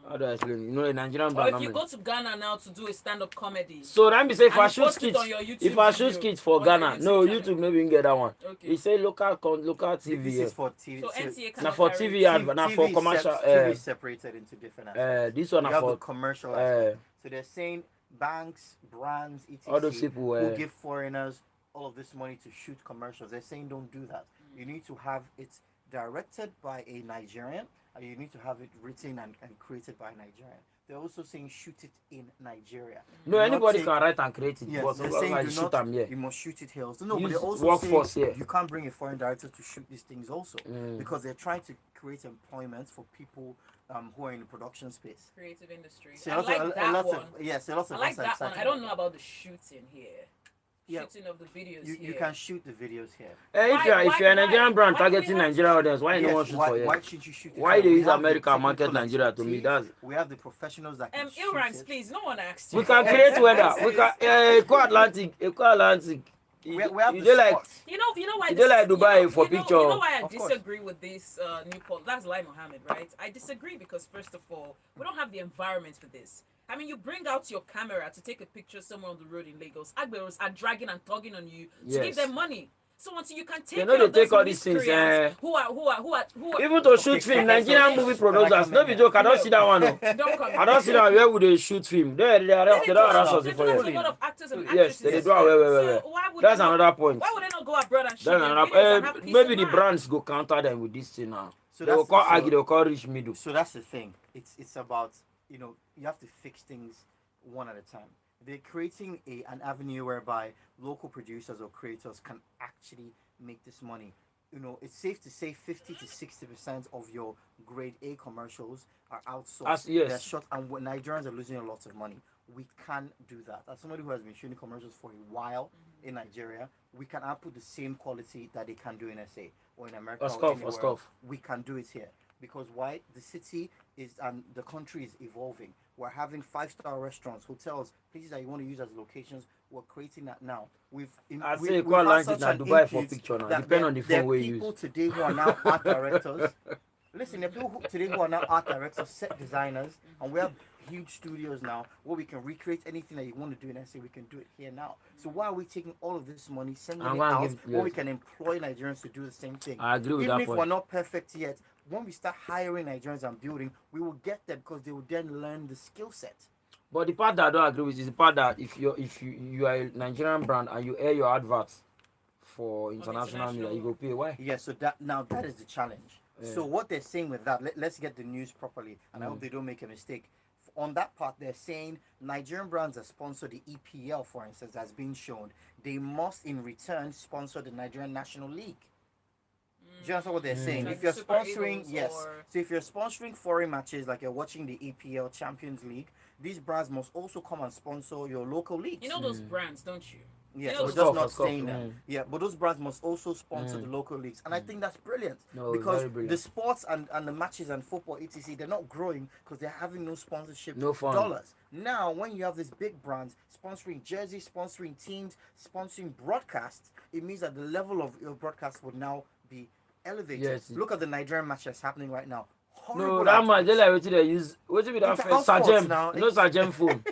Speaker 1: How do I explain? You know, a Nigerian
Speaker 2: Or
Speaker 1: brand.
Speaker 2: if you go to Ghana now to do a stand-up comedy.
Speaker 1: So let me say, if
Speaker 2: and
Speaker 1: I
Speaker 2: you
Speaker 1: shoot
Speaker 2: post it
Speaker 1: skits,
Speaker 2: on your YouTube
Speaker 1: if I shoot
Speaker 2: video,
Speaker 1: skits for
Speaker 2: on your
Speaker 1: Ghana,
Speaker 2: YouTube
Speaker 1: no,
Speaker 2: channel.
Speaker 1: YouTube maybe you can get that one.
Speaker 2: Okay.
Speaker 1: He say local TV.
Speaker 3: This is for TV.
Speaker 2: So NTA
Speaker 1: Now
Speaker 2: cannot
Speaker 1: for
Speaker 2: carry
Speaker 1: TV
Speaker 2: it.
Speaker 1: ad, now for commercial.
Speaker 3: TV is separated into different aspects.
Speaker 1: This one
Speaker 3: You
Speaker 1: are
Speaker 3: have
Speaker 1: for
Speaker 3: the commercial aspect. So they're saying banks, brands, etc.
Speaker 1: all those people
Speaker 3: who give foreigners all of this money to shoot commercials. They're saying don't do that. You need to have it directed by a Nigerian, and you need to have it written and created by a Nigerian. They're also saying shoot it in Nigeria.
Speaker 1: No, anybody can write and create it.
Speaker 3: Yes,
Speaker 1: but
Speaker 3: they're
Speaker 1: like
Speaker 3: saying
Speaker 1: shoot
Speaker 3: do
Speaker 1: them
Speaker 3: not,
Speaker 1: here.
Speaker 3: you must shoot it here. So no, but
Speaker 1: Use
Speaker 3: they're also
Speaker 1: workforce
Speaker 3: saying
Speaker 1: here.
Speaker 3: you can't bring a foreign director to shoot these things also because they're trying to create employment for people who are in the production space.
Speaker 2: Creative industry.
Speaker 3: So
Speaker 2: I
Speaker 3: lots
Speaker 2: like
Speaker 3: of,
Speaker 2: that
Speaker 3: lots
Speaker 2: one.
Speaker 3: of yes, lots
Speaker 2: I
Speaker 3: of
Speaker 2: like
Speaker 3: us are
Speaker 2: that one.
Speaker 3: excited
Speaker 2: I don't
Speaker 3: about
Speaker 2: know about the shooting here.
Speaker 3: Yeah.
Speaker 2: Shooting of the videos
Speaker 3: You
Speaker 2: here.
Speaker 3: can shoot the videos here.
Speaker 1: If you're a Nigerian brand
Speaker 2: why do we
Speaker 1: targeting
Speaker 2: have
Speaker 1: Nigerian
Speaker 2: to-
Speaker 1: audience, why you
Speaker 3: Yes,
Speaker 1: don't want shoot
Speaker 3: why,
Speaker 1: for here?
Speaker 3: why shouldn't you shoot it
Speaker 1: Why
Speaker 3: here?
Speaker 1: they
Speaker 3: We
Speaker 1: use
Speaker 3: have the
Speaker 1: America and market
Speaker 3: technical
Speaker 1: Nigeria to me?
Speaker 3: expertise.
Speaker 1: That's
Speaker 3: We have the professionals that can shoot
Speaker 2: Ilranks,
Speaker 3: it.
Speaker 2: please. No one asked you.
Speaker 1: we can create weather. We can Eco Atlantic.
Speaker 3: We have
Speaker 1: You
Speaker 3: the
Speaker 1: dey like
Speaker 3: spots.
Speaker 2: You know why
Speaker 1: You
Speaker 2: this
Speaker 1: dey like
Speaker 2: is-
Speaker 1: Dubai for
Speaker 2: you know
Speaker 1: picture.
Speaker 2: why I
Speaker 3: Of course.
Speaker 2: disagree with this new poll. That's Lai Mohammed, right? I disagree because first of all, we don't have the environment for this. I mean, you bring out your camera to take a picture somewhere on the road in Lagos. Agberos are dragging and tugging on you to give
Speaker 1: Yes.
Speaker 2: them money. So until you can take
Speaker 1: They know
Speaker 2: care
Speaker 1: they
Speaker 2: of those
Speaker 1: take all these things,
Speaker 2: miscreants who are
Speaker 1: even to shoot film, Nigerian movie producers. No be joke. I don't see that one. No.
Speaker 2: don't come.
Speaker 1: I don't see that where would they shoot film. They don't harass us
Speaker 2: They
Speaker 1: for
Speaker 2: do that to
Speaker 1: here.
Speaker 2: a lot of actors and
Speaker 1: Yes,
Speaker 2: actresses.
Speaker 1: they do. Well.
Speaker 2: So why would
Speaker 1: That's
Speaker 2: they not-
Speaker 1: another point.
Speaker 2: Why would they not go abroad and shoot
Speaker 1: That's
Speaker 2: their
Speaker 1: another.
Speaker 2: videos and have peace
Speaker 1: Maybe
Speaker 2: of
Speaker 1: the
Speaker 2: mind?
Speaker 1: brands go counter them with this thing now.
Speaker 3: So
Speaker 1: They will
Speaker 3: that's-
Speaker 1: call
Speaker 3: so-
Speaker 1: argue. They will call rich middle.
Speaker 3: So that's the thing. It's about, you have to fix things one at a time. They're creating an avenue whereby local producers or creators can actually make this money. It's safe to say 50 to 60% of your grade A commercials are outsourced.
Speaker 1: Yes.
Speaker 3: They're shot, and Nigerians are losing a lot of money. We can do that. As somebody who has been shooting commercials for a while in Nigeria, we can output the same quality that they can do in SA or in America or anywhere else. We can do it here. Because why? The city is and the country is evolving. We're having 5-star restaurants, hotels, places that you want to use as locations. We're creating that now.
Speaker 1: I say call Atlantic and Dubai for picture now. Depend on the phone we use.
Speaker 3: There are people today who are now art directors. Listen, there are people today who are now art directors, set designers, and we have huge studios now where we can recreate anything that you want to do in SA. We can do it here now. So why are we taking all of this money, sending it out, where we can employ Nigerians to do the same thing?
Speaker 1: I agree with that
Speaker 3: point. Even if we're not perfect yet, when we start hiring Nigerians and building, we will get them because they will then learn the skill set.
Speaker 1: But the part that I don't agree with is the part that if you are a Nigerian brand and you air your adverts for international media, you go pay. Why?
Speaker 3: Yeah, so that is the challenge. Yeah. So what they're saying with that, let's get the news properly, and I hope they don't make a mistake. On that part, they're saying Nigerian brands that sponsor the EPL, for instance, as being shown, they must in return sponsor the Nigerian National League. Do you understand what they're saying?
Speaker 2: Like
Speaker 3: if you're
Speaker 2: Super
Speaker 3: sponsoring,
Speaker 2: Eagles
Speaker 3: so if you're sponsoring foreign matches, like you're watching the EPL Champions League, these brands must also come and sponsor your local leagues.
Speaker 2: You know those brands, don't you?
Speaker 3: Yes,
Speaker 2: You know
Speaker 3: we're just not saying that. Yeah, but those brands must also sponsor the local leagues. And I think that's brilliant.
Speaker 1: No,
Speaker 3: because
Speaker 1: very brilliant.
Speaker 3: the sports and the matches and football, etc., they're not growing because they're having no sponsorship
Speaker 1: No fun.
Speaker 3: dollars. Now, when you have these big brands sponsoring jerseys, sponsoring teams, sponsoring broadcasts, it means that the level of your broadcast would now be elevated.
Speaker 1: Yes.
Speaker 3: Look at the Nigerian match that's happening right now.
Speaker 1: No,
Speaker 3: Horrible
Speaker 1: that
Speaker 3: outputs.
Speaker 1: match, they like wetin they use. Wetin be that
Speaker 3: It's
Speaker 1: first?
Speaker 3: outsports
Speaker 1: Sajem.
Speaker 3: now.
Speaker 1: You know Sajem phone.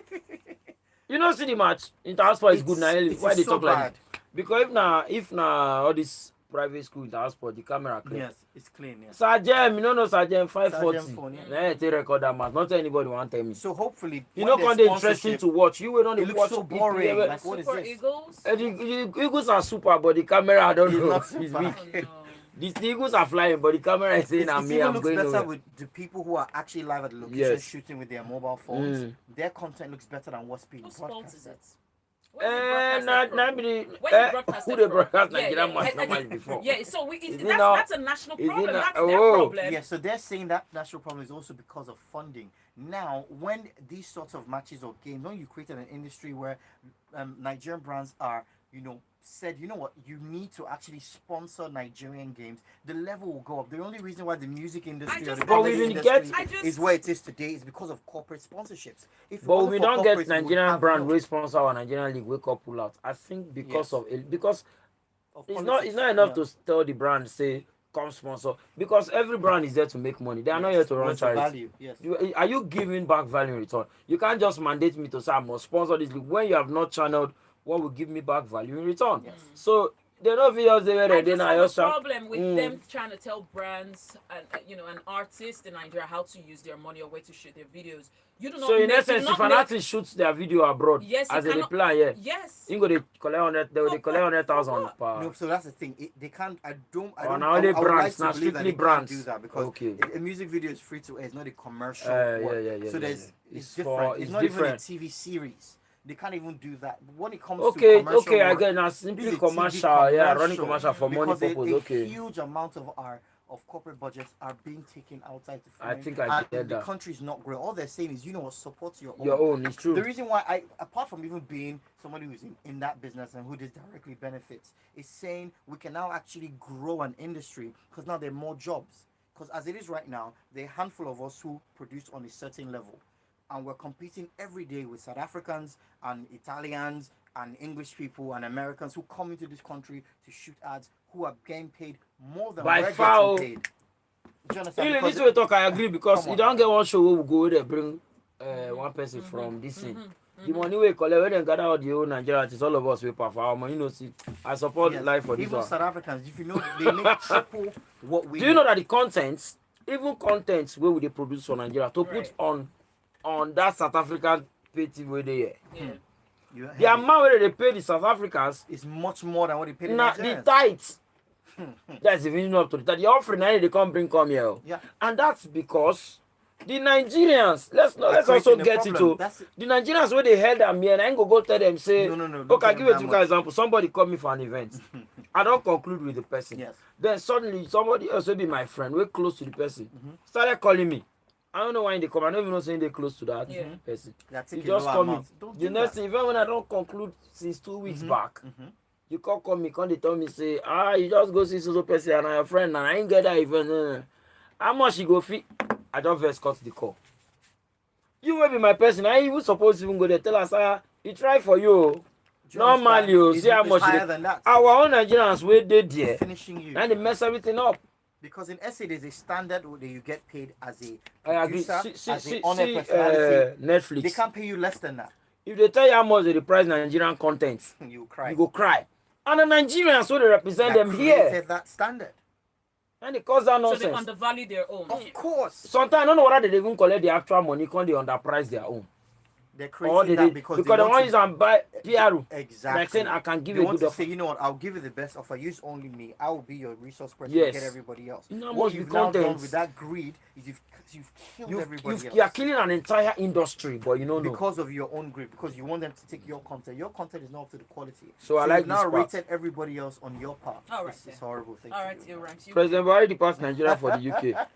Speaker 1: You know see the match. Intersport is good now. Why they
Speaker 3: so
Speaker 1: talk like
Speaker 3: bad.
Speaker 1: that? Because if now all this private school Intersport, the camera clear.
Speaker 3: Yes, it's clean. Yes.
Speaker 1: Sajem, you know Sajem 540.
Speaker 3: Sajem phone, yeah.
Speaker 1: Nah, they record that match. Not anybody want tell me.
Speaker 3: So hopefully,
Speaker 1: You
Speaker 3: when
Speaker 1: know,
Speaker 3: there's
Speaker 1: kind of interesting
Speaker 3: sponsorship,
Speaker 1: to watch. You will not
Speaker 3: it looks
Speaker 1: watch
Speaker 3: so
Speaker 1: EPL.
Speaker 3: boring. Like, what is
Speaker 2: Super
Speaker 3: this?
Speaker 2: Eagles?
Speaker 1: The Eagles are super, but the camera I don't
Speaker 3: It's
Speaker 1: know.
Speaker 3: not
Speaker 1: It's
Speaker 3: super.
Speaker 1: weak.
Speaker 2: Oh, no.
Speaker 1: The Eagles are flying, but the camera is saying,
Speaker 3: It
Speaker 1: "I'm me,
Speaker 3: even
Speaker 1: I'm
Speaker 3: looks
Speaker 1: going
Speaker 3: better
Speaker 1: nowhere."
Speaker 3: with the people who are actually live at the location
Speaker 1: Yes.
Speaker 3: shooting with their mobile phones. Their content looks better than what's being
Speaker 2: Whose fault
Speaker 3: broadcast.
Speaker 2: is it? Where's it
Speaker 1: Not
Speaker 2: broadcasted
Speaker 1: be
Speaker 2: from? Where's it broadcasted
Speaker 1: who they
Speaker 2: from?
Speaker 1: broadcast
Speaker 2: Yeah,
Speaker 1: Nigerian
Speaker 2: yeah,
Speaker 1: match
Speaker 2: I-
Speaker 1: normally before.
Speaker 2: Yeah, so
Speaker 1: Is it now-
Speaker 2: that's a national
Speaker 1: is it
Speaker 2: problem.
Speaker 1: now-
Speaker 2: That's their
Speaker 1: oh.
Speaker 2: problem.
Speaker 3: Yeah, so they're saying that national problem is also because of funding. Now, when these sorts of matches or games, when you created an industry where Nigerian brands are, said, you know what, you need to actually sponsor Nigerian games, the level will go up. The only reason why the music industry or
Speaker 2: just-
Speaker 3: the
Speaker 2: But
Speaker 1: we
Speaker 3: comedy
Speaker 1: didn't
Speaker 3: industry
Speaker 1: get-
Speaker 3: is where it is today is because of corporate sponsorships. If it
Speaker 1: But
Speaker 3: wasn't
Speaker 1: we
Speaker 3: for
Speaker 1: don't
Speaker 3: corporates,
Speaker 1: get
Speaker 3: we would
Speaker 1: Nigerian
Speaker 3: have
Speaker 1: brand
Speaker 3: no-
Speaker 1: we sponsor our Nigerian league. Wake up, pull out. I think because
Speaker 3: Yes.
Speaker 1: because
Speaker 3: of
Speaker 1: it's
Speaker 3: politics.
Speaker 1: not enough
Speaker 3: Yeah.
Speaker 1: to tell the brand say come sponsor, because every brand is there to make money. They are not
Speaker 3: Yes.
Speaker 1: here to run
Speaker 3: What's the
Speaker 1: charity.
Speaker 3: value? Yes.
Speaker 1: Are you giving back value in return? You can't just mandate me to say I must sponsor this league when you have not channeled what will give me back value in return.
Speaker 3: Yes.
Speaker 1: So they don't feel they were
Speaker 2: I
Speaker 1: then
Speaker 2: just
Speaker 1: I
Speaker 2: have a
Speaker 1: just shout,
Speaker 2: problem with them trying to tell brands and an artist in Nigeria how to use their money or where to shoot their videos. You do not.
Speaker 1: So in
Speaker 2: make,
Speaker 1: essence, if an artist shoots their video abroad,
Speaker 2: yes,
Speaker 1: as
Speaker 2: you
Speaker 1: a
Speaker 2: cannot,
Speaker 1: reply, yeah,
Speaker 2: yes,
Speaker 1: you go they collect 100, they
Speaker 2: For-
Speaker 1: collect
Speaker 2: for
Speaker 1: 100,000
Speaker 2: what?
Speaker 1: per.
Speaker 3: No, so that's the thing. They can't. I don't.
Speaker 1: now only
Speaker 3: I would
Speaker 1: brands,
Speaker 3: like
Speaker 1: now
Speaker 3: to believe that
Speaker 1: strictly
Speaker 3: they
Speaker 1: brands.
Speaker 3: can't do that because
Speaker 1: Okay.
Speaker 3: a music video is free to air. It's not a commercial
Speaker 1: Yeah,
Speaker 3: work.
Speaker 1: yeah,
Speaker 3: So there's
Speaker 1: yeah.
Speaker 3: it's
Speaker 1: It's
Speaker 3: different. It's
Speaker 1: it's
Speaker 3: not
Speaker 1: different.
Speaker 3: even a TV series. They can't even do that. But when it comes to
Speaker 1: Okay,
Speaker 3: commercial
Speaker 1: okay, I
Speaker 3: work,
Speaker 1: get now
Speaker 3: this
Speaker 1: simply
Speaker 3: is a TV
Speaker 1: commercial, yeah, running commercial for money
Speaker 3: because
Speaker 1: purpose.
Speaker 3: a
Speaker 1: Okay,
Speaker 3: huge amount of corporate budgets are being taken outside to film.
Speaker 1: I think I
Speaker 3: and
Speaker 1: get
Speaker 3: the
Speaker 1: that.
Speaker 3: country is not growing. All they're saying is, support your own.
Speaker 1: Your own, it's true.
Speaker 3: The reason why apart from even being somebody who's in that business and who this directly benefits, is saying we can now actually grow an industry because now there are more jobs. Because as it is right now, there are a handful of us who produce on a certain level. And we're competing every day with South Africans and Italians and English people and Americans who come into this country to shoot ads who are getting paid more than
Speaker 1: By
Speaker 3: we're
Speaker 1: far,
Speaker 3: getting paid. Do you understand?
Speaker 1: Really,
Speaker 3: Because
Speaker 1: this way talk, I agree, because
Speaker 3: Come
Speaker 1: you
Speaker 3: on.
Speaker 1: don't get one show where we go where they bring one person from this thing. The money we collect when they gather all the whole Nigeria, it's all of us we perform. See, I support
Speaker 3: yes,
Speaker 1: life for this
Speaker 3: even
Speaker 1: one.
Speaker 3: South Africans, if you know, they make triple what we
Speaker 1: Do you know that the contents, even contents where they produce for Nigeria, to
Speaker 2: Right.
Speaker 1: put on that South African pay TV where they here,
Speaker 2: yeah.
Speaker 3: You
Speaker 1: the
Speaker 3: have
Speaker 1: amount where they pay the South Africans,
Speaker 3: is much more than what they pay the
Speaker 1: now the
Speaker 3: Nigerians.
Speaker 1: tithes. That's even up to the tithe. The offering now they come here.
Speaker 3: Yeah.
Speaker 1: And that's because the Nigerians, let's
Speaker 3: Are
Speaker 1: also
Speaker 3: creating a
Speaker 1: get it
Speaker 3: problem.
Speaker 1: to
Speaker 3: That's it.
Speaker 1: the Nigerians where they held them here, and I ain't go tell them say,
Speaker 3: No, don't
Speaker 1: okay, I
Speaker 3: tell
Speaker 1: give
Speaker 3: them
Speaker 1: a
Speaker 3: that
Speaker 1: typical
Speaker 3: much.
Speaker 1: example. Somebody called me for an event. I don't conclude with the person.
Speaker 3: Yes.
Speaker 1: Then suddenly somebody else will be my friend, we're close to the person, started calling me. I don't know why they come. I don't even know saying they're close to that
Speaker 2: Yeah.
Speaker 1: person.
Speaker 3: They're
Speaker 1: You
Speaker 3: taking
Speaker 1: just
Speaker 3: lower
Speaker 1: call me.
Speaker 3: amounts. Don't
Speaker 1: The
Speaker 3: do
Speaker 1: next
Speaker 3: that.
Speaker 1: thing, even when I don't conclude since 2 weeks back,
Speaker 3: Mhm.
Speaker 1: you call me, they tell me say, you just go see so person and I'm your friend and I ain't get that event. How much you go fee? I just first cut the call. You will be my person. I even supposed to even go there. Tell us, he try for you.
Speaker 3: Do you
Speaker 1: Normally,
Speaker 3: understand?
Speaker 1: you
Speaker 3: It's-
Speaker 1: see how
Speaker 3: it's
Speaker 1: much
Speaker 3: higher
Speaker 1: they,
Speaker 3: than that.
Speaker 1: our own Nigerians wait there
Speaker 3: Finishing you.
Speaker 1: and they mess everything up.
Speaker 3: Because in SA, there's a standard that you get paid as a
Speaker 1: I agree.
Speaker 3: producer, as
Speaker 1: See,
Speaker 3: a honor personality. They
Speaker 1: Netflix.
Speaker 3: can't pay you less than that.
Speaker 1: If they tell you how much they price Nigerian content,
Speaker 3: You cry.
Speaker 1: you go cry. And the Nigerians, so they represent
Speaker 3: That
Speaker 1: them here.
Speaker 3: created that standard.
Speaker 1: And they cause that
Speaker 2: So they
Speaker 1: nonsense.
Speaker 2: undervalue their own.
Speaker 3: Of course.
Speaker 1: Sometimes I don't know whether they even collect the actual money, can they underprice their own.
Speaker 3: They're
Speaker 1: Or
Speaker 3: creating
Speaker 1: they
Speaker 3: that
Speaker 1: did
Speaker 3: because
Speaker 1: they
Speaker 3: they want
Speaker 1: want
Speaker 3: to
Speaker 1: use and buy PRU.
Speaker 3: Exactly.
Speaker 1: Like saying I can give
Speaker 3: they
Speaker 1: you a
Speaker 3: want
Speaker 1: good
Speaker 3: to say,
Speaker 1: offer.
Speaker 3: you know what, I'll give you the best offer. Use only me. I will be your resource person
Speaker 1: Yes.
Speaker 3: to get everybody else.
Speaker 1: You know how
Speaker 3: What
Speaker 1: much
Speaker 3: you've
Speaker 1: the
Speaker 3: now done
Speaker 1: content-
Speaker 3: with that greed is you've killed everybody else.
Speaker 1: You are killing an entire industry, but you don't know.
Speaker 3: Because of your own greed, because you want them to take your content. Your content is not up to the quality.
Speaker 1: So I like
Speaker 3: you've now
Speaker 1: this part.
Speaker 3: rated everybody else on your part.
Speaker 2: All right,
Speaker 3: It's
Speaker 2: then.
Speaker 3: horrible thing.
Speaker 2: All
Speaker 3: to
Speaker 2: right,
Speaker 3: do.
Speaker 2: you rhymes. You.
Speaker 1: President Buhari departs Nigeria for the UK.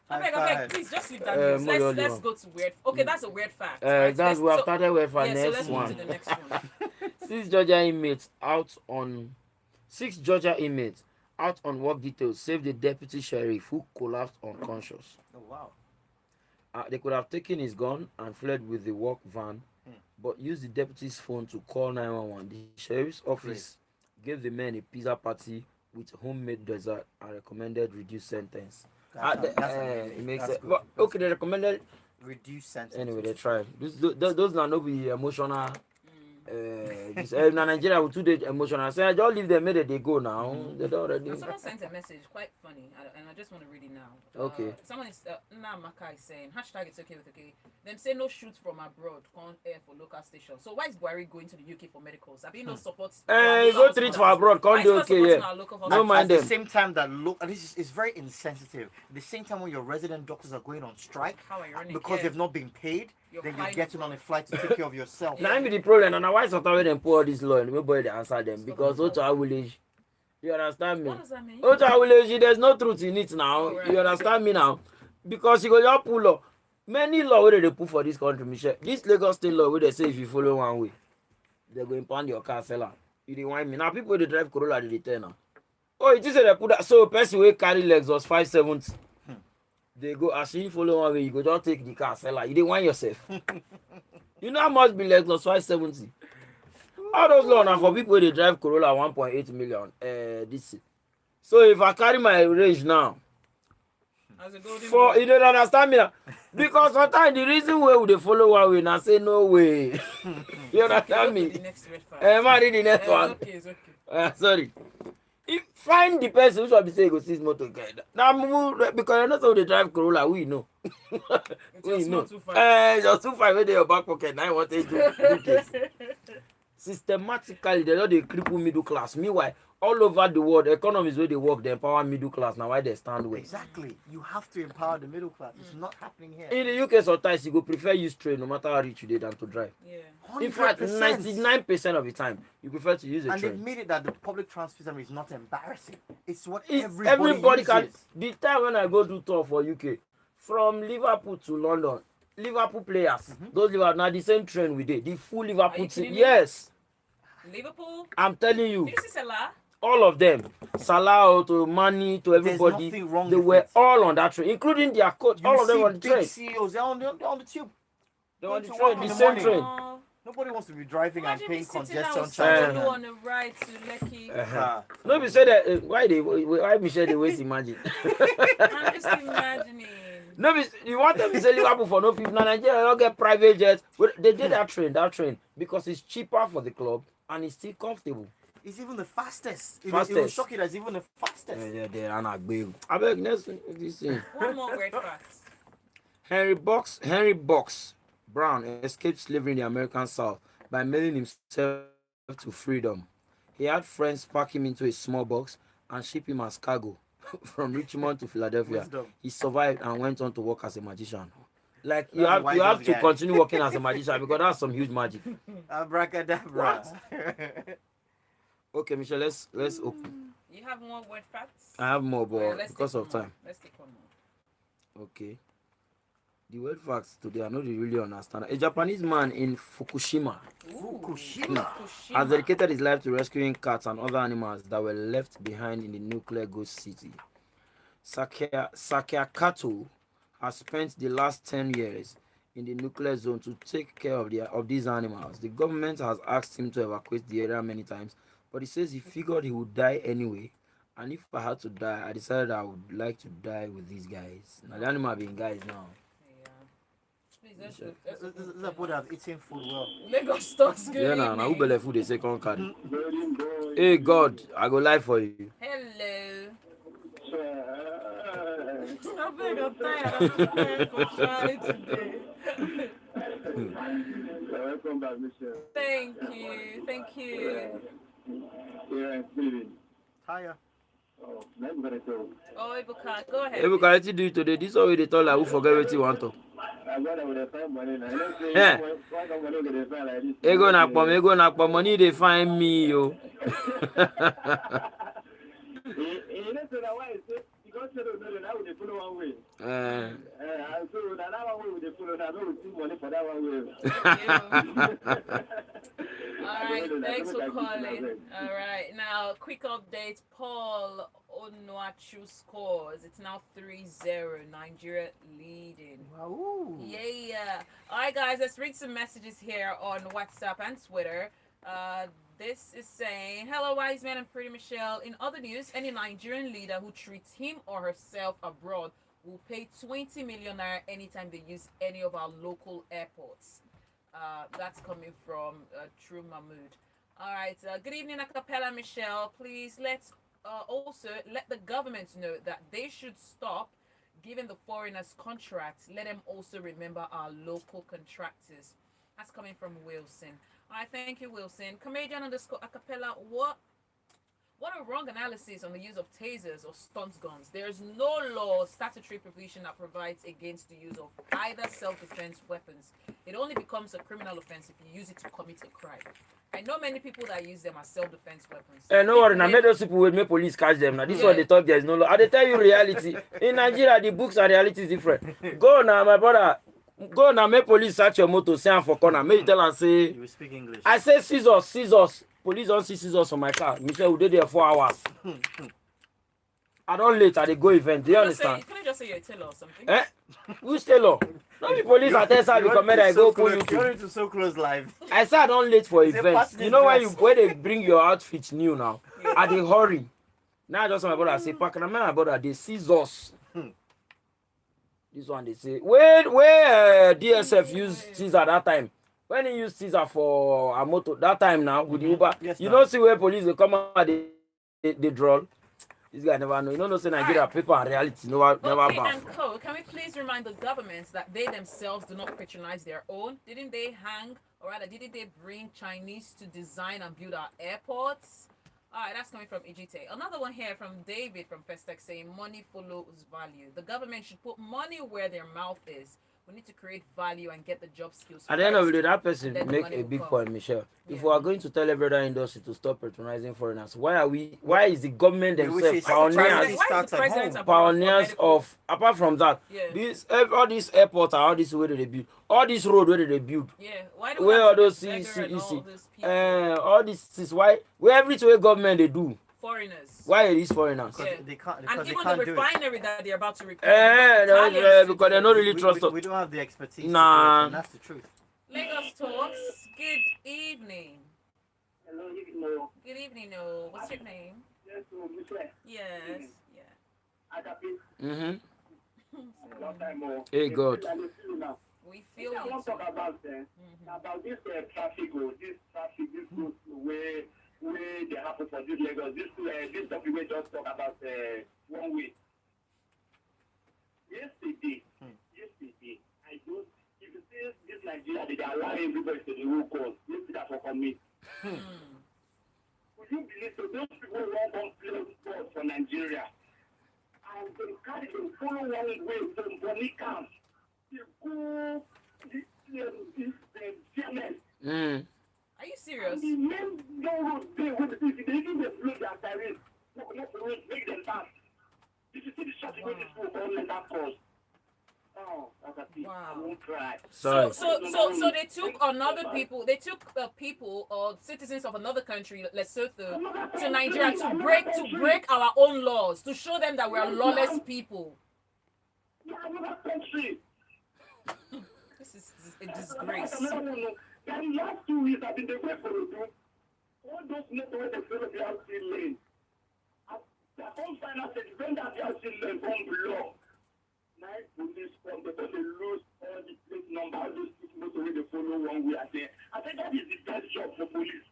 Speaker 2: I beg,
Speaker 3: High five.
Speaker 2: please just leave that
Speaker 1: Uh,
Speaker 2: news.
Speaker 1: Moyo
Speaker 2: Let's
Speaker 1: Leon.
Speaker 2: go to weird. Okay, that's a weird fact. right?
Speaker 1: That's we have started with for
Speaker 2: yeah, so
Speaker 1: next
Speaker 2: let's move to the
Speaker 1: one.
Speaker 2: next one.
Speaker 1: Six Georgia inmates out on work details save the deputy sheriff who collapsed unconscious.
Speaker 3: Oh wow.
Speaker 1: They could have taken his gun and fled with the work van, but used the deputy's phone to call 911. The sheriff's office gave the men a pizza party with homemade dessert and recommended reduced sentence.
Speaker 3: That's
Speaker 1: It makes
Speaker 3: that's
Speaker 1: sense.
Speaker 3: good.
Speaker 1: But,
Speaker 3: That's
Speaker 1: okay, they recommended.
Speaker 3: reduce sentence.
Speaker 1: Anyway, they tried. Those now no be emotional. In Nigeria, we too dey emotional. Say, I just leave them, maybe they go now. They don't already.
Speaker 2: Now, someone sent a message, quite funny, and I just want to read it now.
Speaker 1: Okay.
Speaker 2: Someone is Namaka is saying hashtag it's okay with okay. Them say no shoot from abroad, come air for local station. So why is Buhari going to the UK for medicals? Have you no support?
Speaker 1: Go treat for abroad. Can't do okay, yeah. No mind
Speaker 3: At
Speaker 1: them.
Speaker 3: the same time that and this is very insensitive. At the same time when your resident doctors are going on strike
Speaker 2: How ironic,
Speaker 3: because
Speaker 2: yeah.
Speaker 3: they've not been paid,
Speaker 2: You're
Speaker 3: then
Speaker 2: flying
Speaker 3: you're getting on a flight to take care of yourself.
Speaker 1: Now be the problem, and why sometimes when they pour all this law and nobody they answer them because Ocha village. You understand me?
Speaker 2: What does that mean?
Speaker 1: Ocha village, there's no truth in it now.
Speaker 2: Oh, right.
Speaker 1: You understand me now? Because you go just pull law. Many law where they put for this country, Michelle. This Lagos state law where they say if you follow one way, they go impound your car seller. You dey whine me. Now people they drive Corolla they tell now. Oh, it is they put that so person wey carry Lexus 570. They go as you follow one way, you go just take the car seller. You dey whine yourself. You know how much be Lexus 570? All those law now for people they drive Corolla 1.8 million. This So if I carry my range now,
Speaker 2: As a golden
Speaker 1: for
Speaker 2: boy.
Speaker 1: you don't understand me now. Because sometimes the reason why would they follow one way and say no way. You
Speaker 2: Okay, go
Speaker 1: understand
Speaker 2: to the
Speaker 1: me?
Speaker 2: next red flag.
Speaker 1: Am I reading the next
Speaker 2: It's
Speaker 1: one?
Speaker 2: okay, it's okay.
Speaker 1: Sorry. If find the person who shall be saying go see his motor get. Now because I know how they drive Corolla, we know.
Speaker 2: It's your
Speaker 1: We know.
Speaker 2: small 2.5.
Speaker 1: Just 2.5 in your back pocket. Now I want to do this. Systematically, they know they cripple middle class. Meanwhile, all over the world, economies where they work, they empower middle class. Now why they stand well?
Speaker 3: Exactly. You have to empower the middle class. It's not happening here.
Speaker 1: In the UK, sometimes you go prefer use train no matter how rich you did than to drive.
Speaker 2: Yeah.
Speaker 1: In fact,
Speaker 3: 100%.
Speaker 1: 99% of the time, you prefer to use a
Speaker 3: And they've
Speaker 1: train.
Speaker 3: made it that the public transport system is not embarrassing. It's what
Speaker 1: It's-
Speaker 3: everybody uses.
Speaker 1: can. The time when I go do tour for UK, from Liverpool to London, Liverpool players, those Liverpool now the same train we did. The full Liverpool
Speaker 2: you
Speaker 1: team.
Speaker 2: kidding me?
Speaker 1: Yes,
Speaker 2: Liverpool.
Speaker 1: I'm telling you,
Speaker 2: Did you see Salah?
Speaker 1: all of them, Salah to Mani to everybody,
Speaker 3: nothing wrong
Speaker 1: they
Speaker 3: with
Speaker 1: were
Speaker 3: it.
Speaker 1: all on that train, including their coach.
Speaker 3: You
Speaker 1: all of them
Speaker 3: see
Speaker 1: on the
Speaker 3: big
Speaker 1: train.
Speaker 3: CEOs, they're on the tube.
Speaker 1: They were on the
Speaker 3: going to
Speaker 1: train,
Speaker 3: work
Speaker 1: the
Speaker 3: in the
Speaker 1: same
Speaker 3: morning.
Speaker 1: train.
Speaker 2: Oh,
Speaker 3: Nobody wants to be driving and
Speaker 2: imagine
Speaker 3: paying
Speaker 2: me sitting
Speaker 3: congestion
Speaker 2: outside
Speaker 3: charges.
Speaker 2: Solo on a ride to Lekki.
Speaker 1: No, be say that why Michelle they waste imagine.
Speaker 2: I'm just imagining.
Speaker 1: No, you want them to say Liverpool for no 50. Now Nigeria don't get private jets. But they did that train, because it's cheaper for the club and it's still comfortable.
Speaker 3: It's even the fastest. It will
Speaker 1: Fastest.
Speaker 3: shock you that it's even the fastest.
Speaker 1: Yeah, they are not big. I beg next this thing.
Speaker 2: One more great fact.
Speaker 1: Henry Box Brown escaped slavery in the American South by mailing himself to freedom. He had friends pack him into a small box and ship him as cargo from Richmond to Philadelphia.
Speaker 3: Wisdom.
Speaker 1: He survived and went on to work as a magician. Like you
Speaker 3: That's
Speaker 1: have
Speaker 3: a wise
Speaker 1: you have to
Speaker 3: guy.
Speaker 1: continue working as a magician because that's some huge magic.
Speaker 3: Abracadabra.
Speaker 1: Okay, Michelle, let's open.
Speaker 2: You have more word facts?
Speaker 1: I have more,
Speaker 2: Well,
Speaker 1: but
Speaker 2: let's
Speaker 1: because
Speaker 2: take
Speaker 1: of
Speaker 2: one more.
Speaker 1: time.
Speaker 2: Let's take one more.
Speaker 1: Okay. The word facts today, I know they really understand. A Japanese man in Fukushima
Speaker 3: Fukushima.
Speaker 1: has dedicated his life to rescuing cats and other animals that were left behind in the nuclear ghost city. Sakiakato has spent the last 10 years in the nuclear zone to take care of these animals. The government has asked him to evacuate the area many times, but he says he figured he would die anyway. And if I had to die, I decided I would like to die with these guys. Now the animal being guys now.
Speaker 2: Yeah. Please, let's
Speaker 1: Sure.
Speaker 3: This is a boy that have eaten food well.
Speaker 2: Lagos stocks good
Speaker 1: Yeah, now who
Speaker 2: evening.
Speaker 1: belle food they second card. Hey God, I go lie for you.
Speaker 2: Hello. I beg, I'm tired. I'm just tired for Charlie today.
Speaker 4: Welcome back, Michelle.
Speaker 2: Thank you. Thank you.
Speaker 4: Yeah, Steven.
Speaker 3: Hiya.
Speaker 4: Oh, let me go.
Speaker 2: Oh, Ibuka, go ahead.
Speaker 1: Hey, but can you do it today? This is what they tell like who forget what you want to.
Speaker 4: I got it with a fine money now. I don't say
Speaker 1: Yeah.
Speaker 4: why come money with a fine like this.
Speaker 1: Ego nakpom, money they find me yo.
Speaker 4: You know, so that why it's because you don't know that they follow one way. So that one way they follow, that we see money for that one way.
Speaker 2: All right, thanks for calling. All right, now quick update. Paul Onuachu scores. It's now 3-0. Nigeria leading.
Speaker 3: Wow.
Speaker 2: Yeah. All right, guys, let's read some messages here on WhatsApp and Twitter. This is saying, hello, wise man and pretty Michelle. In other news, any Nigerian leader who treats him or herself abroad will pay 20 million naira anytime they use any of our local airports. That's coming from True Mahmood. All right. Good evening, Acapella Michelle. Please let's also let the government know that they should stop giving the foreigners contracts. Let them also remember our local contractors. That's coming from Wilson. All right, thank you, Wilson. Comedian _ Acapella, what a wrong analysis on the use of tasers or stunt guns. There is no law, statutory provision that provides against the use of either self-defense weapons. It only becomes a criminal offense if you use it to commit a crime. I know many people that use them as self-defense weapons.
Speaker 1: No worry, now make those people with me police catch them. Now this one they thought there is no law. I they tell you reality. In Nigeria, the books and reality is different. Go now, my brother. Go now, make police search your motor, say I'm for corner. Make you tell and say
Speaker 3: You speak English.
Speaker 1: I say scissors. Police don't see scissors on my car. Michelle, we did there 4 hours. I don't late at the go event. Do you understand?
Speaker 2: You couldn't just say you're a tailor or something.
Speaker 1: Who's tailor? Not the police at Tessa because I go pull you
Speaker 3: You're
Speaker 1: to.
Speaker 3: into so close live.
Speaker 1: I said I don't late for
Speaker 3: It's a
Speaker 1: events.
Speaker 3: party
Speaker 1: You know
Speaker 3: dress.
Speaker 1: when they bring your outfit new now.
Speaker 2: Yeah.
Speaker 1: At the hurry. Now just my brother say, Pack, my brother, they seize us. This one they say, where DSF used Caesar that time. When he used Caesar for a motor that time now with the Uber,
Speaker 3: Yes,
Speaker 1: you
Speaker 3: now.
Speaker 1: don't see where police they come out, they draw. This guy never know. You don't say Nigeria paper and reality never
Speaker 2: Okay,
Speaker 1: baff.
Speaker 2: and Co, can we please remind the governments that they themselves do not patronize their own? Didn't they hang, or rather, didn't they bring Chinese to design and build our airports? All right, that's coming from Ijite. Another one here from David from Festec saying, money follows value. The government should put money where their mouth is. We need to create value and get the job skills.
Speaker 1: At the end of the day, that
Speaker 2: and
Speaker 1: person
Speaker 2: then the
Speaker 1: make
Speaker 2: money
Speaker 1: a
Speaker 2: will
Speaker 1: big
Speaker 2: come.
Speaker 1: point, Michelle. If
Speaker 2: Yeah.
Speaker 1: we are going to tell every other industry to stop patronizing foreigners, why is the government
Speaker 3: Which
Speaker 1: themselves
Speaker 3: is
Speaker 1: pioneers
Speaker 2: Why is
Speaker 3: starts
Speaker 2: the
Speaker 3: at
Speaker 2: president
Speaker 3: home.
Speaker 2: abroad for
Speaker 1: pioneers
Speaker 2: medical?
Speaker 1: of, apart from that,
Speaker 2: Yeah.
Speaker 1: all these airports and all this way that they build, all this road where they build,
Speaker 2: Yeah, why do we
Speaker 1: where
Speaker 2: have
Speaker 1: all
Speaker 2: to
Speaker 1: those
Speaker 2: be beggar and all these people?
Speaker 1: all this is why where everything where government they do,
Speaker 2: Foreigners.
Speaker 1: why are these foreigners?
Speaker 2: Yeah.
Speaker 3: They can't,
Speaker 2: And
Speaker 3: because they
Speaker 2: even
Speaker 3: can't
Speaker 2: the
Speaker 3: do it.
Speaker 2: refinery that they're about to repair.
Speaker 1: Because they don't really trust us.
Speaker 3: We don't have the expertise.
Speaker 1: Nah.
Speaker 3: To do it, and that's the truth.
Speaker 2: Lagos Talks. Good evening.
Speaker 4: Hello, you know.
Speaker 2: Good evening, no. What's your name?
Speaker 4: Yes, so Michelle.
Speaker 2: Yes. Yeah.
Speaker 4: Acapella. Long time more.
Speaker 1: Hey God.
Speaker 2: We feel
Speaker 4: I
Speaker 2: you.
Speaker 4: want to talk about this traffic, this goes where they happen for this Lagos. This topic we just talk about one way. Yesterday, I don't. If you see this Nigeria, they allow everybody to the roll call. Yesterday for coming. Would you believe so? Those people want to play sports for Nigeria, and they carry them follow one way from Bonny Camp. They go this chairman.
Speaker 2: Are you serious?
Speaker 4: The men don't road with the they even the flood their tires. Not for it, make them pass. Did you see the shot when this people on that course? Oh, I won't cry.
Speaker 1: Sorry.
Speaker 2: So they took another people. They took people or citizens of another country, Lesotho, to Nigeria to break our own laws, to show them that we are lawless people.
Speaker 4: Yeah, another country.
Speaker 2: This is a disgrace.
Speaker 4: The last 2 weeks I've been the way for you. All those networks they follow the outside lane. The whole final said when that outside lane won't block. Nice police come because they lose all the plate number, all those people motorway they follow one way. I think that is the best job for police.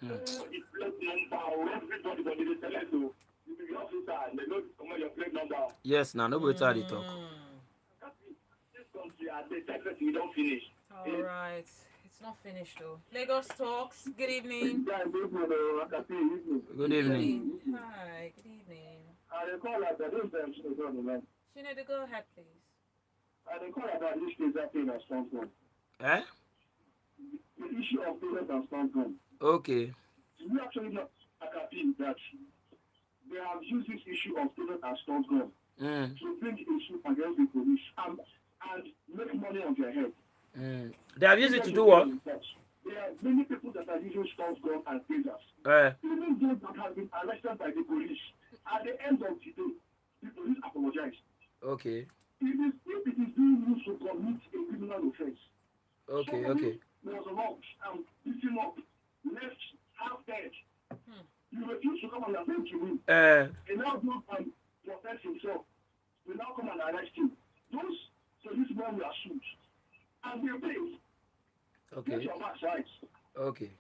Speaker 4: All the plate number, everybody but they select to the officer and they know come on your plate number.
Speaker 1: Yes, now nobody tell they talk.
Speaker 4: This country, I say definitely we don't finish.
Speaker 2: All right. It's not finished though. Lagos Talks. Good evening.
Speaker 1: Good evening.
Speaker 2: Hi. Good evening.
Speaker 4: I recall about this man.
Speaker 2: Shineda, go ahead, please.
Speaker 4: I recall about this case that came as Stanton.
Speaker 1: Eh?
Speaker 4: The issue of payment and Stanton.
Speaker 1: Okay.
Speaker 4: We actually not Acapella that they have used this issue of payment and Stanton to bring issue against the police and make money on their head.
Speaker 1: They have used it to do what?
Speaker 4: There are many people that are using Stanton and tasers. Even those that have been arrested by the police, at the end of the day, the police apologize.
Speaker 1: Okay.
Speaker 4: If it is being used to commit a criminal offense,
Speaker 1: Okay.
Speaker 4: was locked and beaten up, left half dead. You refuse to come and attend to him. He now goes and protect himself. We now come and arrest him. Those policemen were sued. And they pay.
Speaker 1: Okay.
Speaker 4: Get your back right.
Speaker 1: Okay.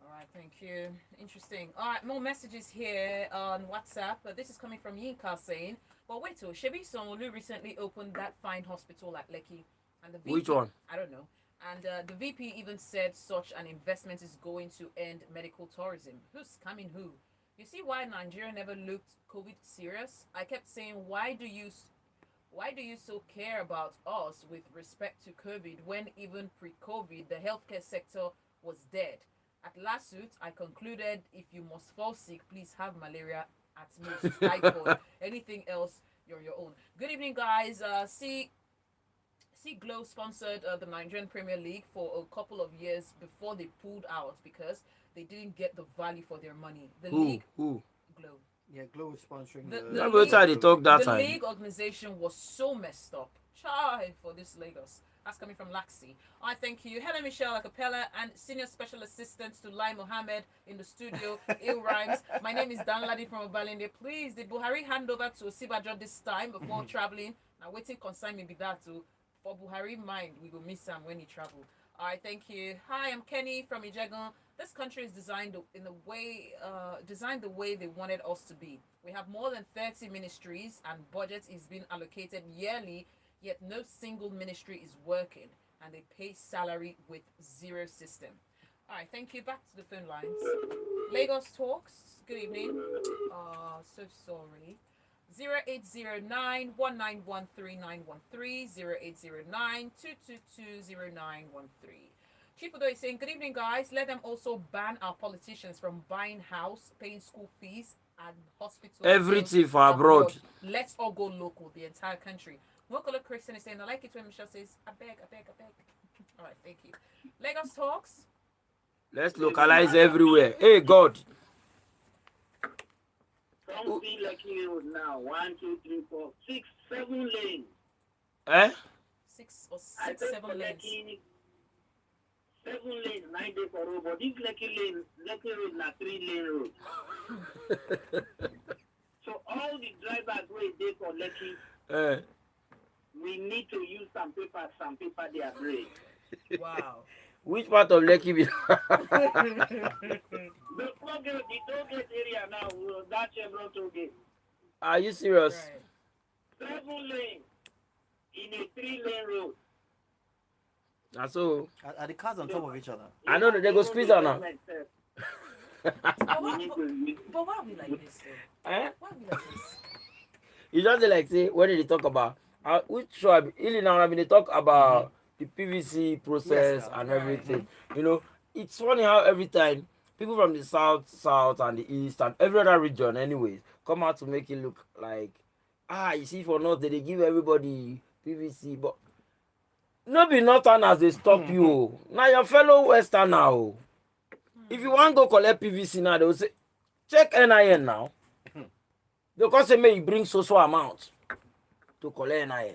Speaker 2: All right, thank you. Interesting. All right, more messages here on WhatsApp. This is coming from Yinka saying, well, wait till Shebi Sonolu recently opened that fine hospital at Lekki. And the VP,
Speaker 1: Which one?
Speaker 2: I don't know. And the VP even said such an investment is going to end medical tourism. Who's scamming who? You see why Nigeria never looked COVID serious? I kept saying, why do you so care about us with respect to COVID when even pre-COVID, the healthcare sector was dead? At last suit, I concluded if you must fall sick, please have malaria at most, typhoid. Anything else, you're your own. Good evening, guys. Glow sponsored the Nigerian Premier League for a couple of years before they pulled out because they didn't get the value for their money. The league,
Speaker 1: Who?
Speaker 2: Glow.
Speaker 3: Yeah, Glow is sponsoring
Speaker 1: Nobody tell they talk that
Speaker 2: The
Speaker 1: time.
Speaker 2: league organization was so messed up. Try for this Lagos. That's coming from Laxi. I thank you. Helen Michelle Acapella and Senior Special Assistant to Lai Mohammed in the studio. Ill Rhymes. My name is Dan Ladi from Obalende. Please, did Buhari hand over to Osibajo this time before traveling? Now, waiting concern me be that too. For Buhari mind, we will miss him when he travel. All right, thank you. Hi, I'm Kenny from Ijegon. This country is designed the way they wanted us to be. We have more than 30 ministries and budget is being allocated yearly, yet no single ministry is working and they pay salary with zero system. All right, thank you. Back to the phone lines. Lagos Talks. Good evening. So sorry. 0809 1913913 0809 2220913. Chief Odo is saying, good evening, guys. Let them also ban our politicians from buying house, paying school fees, and hospital
Speaker 1: Everything for abroad.
Speaker 2: Let's all go local, the entire country. Mokolo Christian is saying, I like it when Michelle says, I beg. All right, thank you. Lagos Talks.
Speaker 1: Let's localize everywhere. Hey, God.
Speaker 4: Don't be like you now. 1, 2, 3, 4, 6, 7 lanes.
Speaker 1: Eh?
Speaker 2: 6 or 6, 7 lanes.
Speaker 4: 7 lanes, 9 days for road. But this Lekki road na 3-lane road. So all the drivers wey dey for Lekki, we need to use some paper they are great.
Speaker 2: Wow.
Speaker 1: Which part of Lekki be?
Speaker 4: The toll gate area now, that Chevron toll gate.
Speaker 1: Are you serious?
Speaker 2: Right.
Speaker 4: 7 lanes in a 3-lane road.
Speaker 1: So
Speaker 3: Are the cars on top of each other?
Speaker 1: I know that they go squeeze her now.
Speaker 2: But why are we like this, though?
Speaker 1: Eh?
Speaker 2: Why are we like this?
Speaker 1: You just like say when they talk about which show I mean they talk about the PVC process
Speaker 3: Yes,
Speaker 1: and
Speaker 2: right.
Speaker 1: everything. You know, it's funny how every time people from the south and the east and every other region anyways come out to make it look like you see for north they give everybody PVC, but no be northerners they stop you. Now your fellow westerner now. If you want to go collect PVC now, they will say check NIN now. Because they may bring so amount to collect NIN.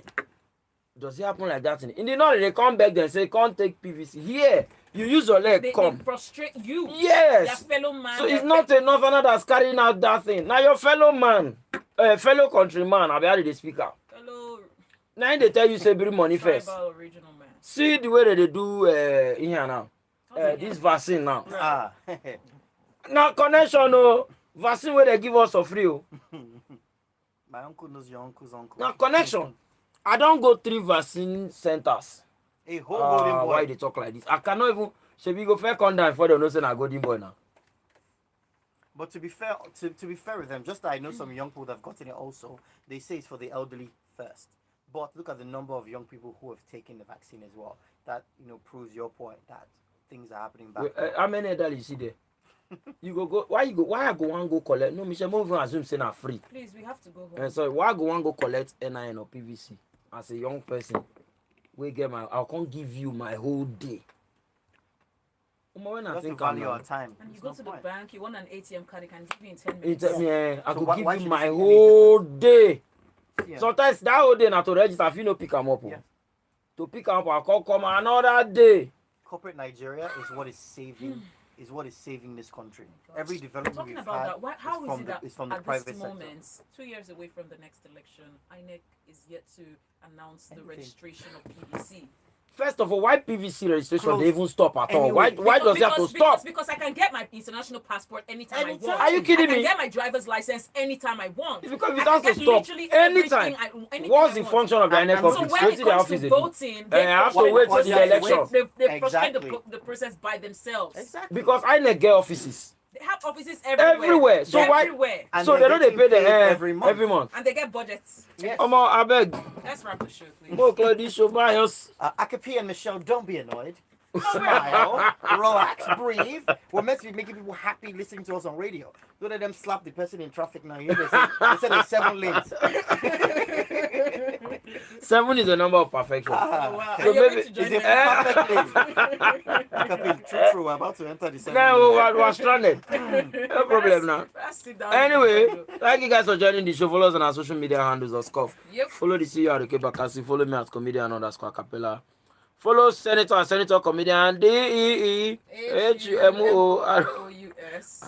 Speaker 1: Does it happen like that? In the north, they come back and say, can't take PVC. Here, you use your leg, come.
Speaker 2: They frustrate you.
Speaker 1: Yes.
Speaker 2: Your fellow man.
Speaker 1: So it's not a northerner that's carrying out that thing. Now your fellow man, fellow countryman, I'll be able to speak out.
Speaker 2: Fellow
Speaker 1: Now they tell you, say, bring money first.
Speaker 2: tribal original man.
Speaker 1: See the way that they do in here now. This vaccine now. Now connection, no. Vaccine where they give us for free.
Speaker 3: My uncle knows your uncle's uncle.
Speaker 1: Now connection. I don't go 3 vaccine centers.
Speaker 3: A whole golden boy.
Speaker 1: Why they talk like this? I cannot even. Should we go fair condom before they know say na golden boy now?
Speaker 3: But to be fair, to be fair with them, just that I know some young people that have gotten it also. They say it's for the elderly first. But look at the number of young people who have taken the vaccine as well. That proves your point that things are happening back.
Speaker 1: How many elderly you see there? You go. Why you go? Why I go one go collect? No, Michelle, move on. Assume say na free.
Speaker 2: Please, we have to go home.
Speaker 1: So why I go one go collect NIN or PVC as a young person? We get I can't give you my whole day. When I
Speaker 3: Just
Speaker 1: think
Speaker 3: to value our time.
Speaker 2: And you
Speaker 3: There's
Speaker 2: go
Speaker 3: no
Speaker 2: to the
Speaker 3: point.
Speaker 2: bank, you want an ATM card, it can give you in 10
Speaker 1: you
Speaker 2: minutes.
Speaker 1: tell me, I
Speaker 3: So
Speaker 1: could
Speaker 3: why
Speaker 1: give you
Speaker 3: should
Speaker 1: my
Speaker 3: it be any
Speaker 1: whole day.
Speaker 3: Yeah.
Speaker 1: Sometimes that whole day na to register, if you no pick am up.
Speaker 3: Yeah.
Speaker 1: To pick am up, I call come another day.
Speaker 3: Corporate Nigeria is what is saving this country. Every development
Speaker 2: Talking
Speaker 3: we've
Speaker 2: about
Speaker 3: had
Speaker 2: that, how is it that
Speaker 3: is from the
Speaker 2: at
Speaker 3: private
Speaker 2: this
Speaker 3: sector.
Speaker 2: moment, 2 years away from the next election, INEC is yet to announce the registration of PVC?
Speaker 1: First of all, why PVC registration
Speaker 3: Close.
Speaker 1: they even stop at all?
Speaker 3: Anyway.
Speaker 1: Why does it have to stop?
Speaker 2: Because I can get my international passport anytime I want.
Speaker 1: Are you kidding
Speaker 2: I can
Speaker 1: me?
Speaker 2: get my driver's license anytime I want.
Speaker 1: It's because
Speaker 2: I
Speaker 1: it has
Speaker 2: can
Speaker 1: to
Speaker 2: get
Speaker 1: stop
Speaker 2: literally
Speaker 1: anytime.
Speaker 2: anything
Speaker 1: What's
Speaker 2: I
Speaker 1: the
Speaker 2: want.
Speaker 1: function of the INEC
Speaker 3: So
Speaker 1: office?
Speaker 2: So when
Speaker 1: Go
Speaker 2: it
Speaker 1: to the
Speaker 2: comes
Speaker 1: office
Speaker 2: to
Speaker 1: they do.
Speaker 2: voting,
Speaker 1: I have to wait till the election.
Speaker 2: They frustrate
Speaker 3: Exactly.
Speaker 2: the process by themselves.
Speaker 3: Exactly.
Speaker 1: Because INEC get offices
Speaker 2: They have offices everywhere.
Speaker 1: everywhere. So why?
Speaker 2: Everywhere.
Speaker 3: And
Speaker 1: So they don't
Speaker 3: getting
Speaker 1: pay the
Speaker 3: paid every month.
Speaker 1: every month.
Speaker 2: And they get budgets.
Speaker 3: Yes.
Speaker 1: I beg.
Speaker 2: Let's wrap the show, please.
Speaker 1: Mo Claudia show buy us.
Speaker 3: Acapella and Michelle, don't be annoyed. Smile, relax, breathe. We're meant to be making people happy listening to us on radio. Don't let them slap the person in traffic now. You know, they said there's 7 lanes.
Speaker 1: 7 is the number of perfection.
Speaker 2: Oh, wow.
Speaker 1: So
Speaker 2: Are you
Speaker 1: maybe-
Speaker 2: going to join
Speaker 3: It's a
Speaker 2: them?
Speaker 3: perfect lane. Acapella, true. We're about to enter the 7
Speaker 1: No,
Speaker 3: lane.
Speaker 1: we're stranded. No problem now.
Speaker 2: Let's sit down.
Speaker 1: Anyway, thank you guys for joining the show. Follow us on our social media handles or scuff.
Speaker 2: Yep.
Speaker 1: Follow the CEO at Bakasi. Follow me at comedian_Acapella. Follow Senator Comedian DEEHUMOROUS.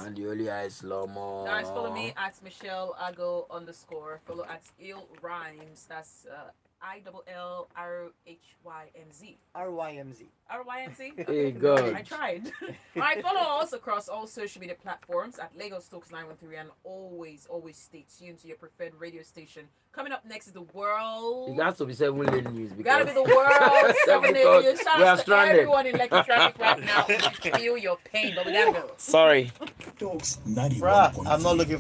Speaker 1: And the only is Lomo.
Speaker 2: Guys, follow me at Michelle Ago _ Follow at Ill Rhymes. That's ILLRHYMZ. RYMZ.
Speaker 1: Hey God.
Speaker 2: I tried. Alright, follow us across all social media platforms at Lagos Talks 913 and always stay tuned to your preferred radio station. Coming up next is the world.
Speaker 1: It has to be 7 lane news.
Speaker 2: Gotta be the world. 7 lane news. Shout
Speaker 1: we are
Speaker 2: out to
Speaker 1: stranded.
Speaker 2: everyone in Lekki traffic right now. We feel your pain, but we gotta go.
Speaker 1: Sorry.
Speaker 3: Bruh, I'm not looking for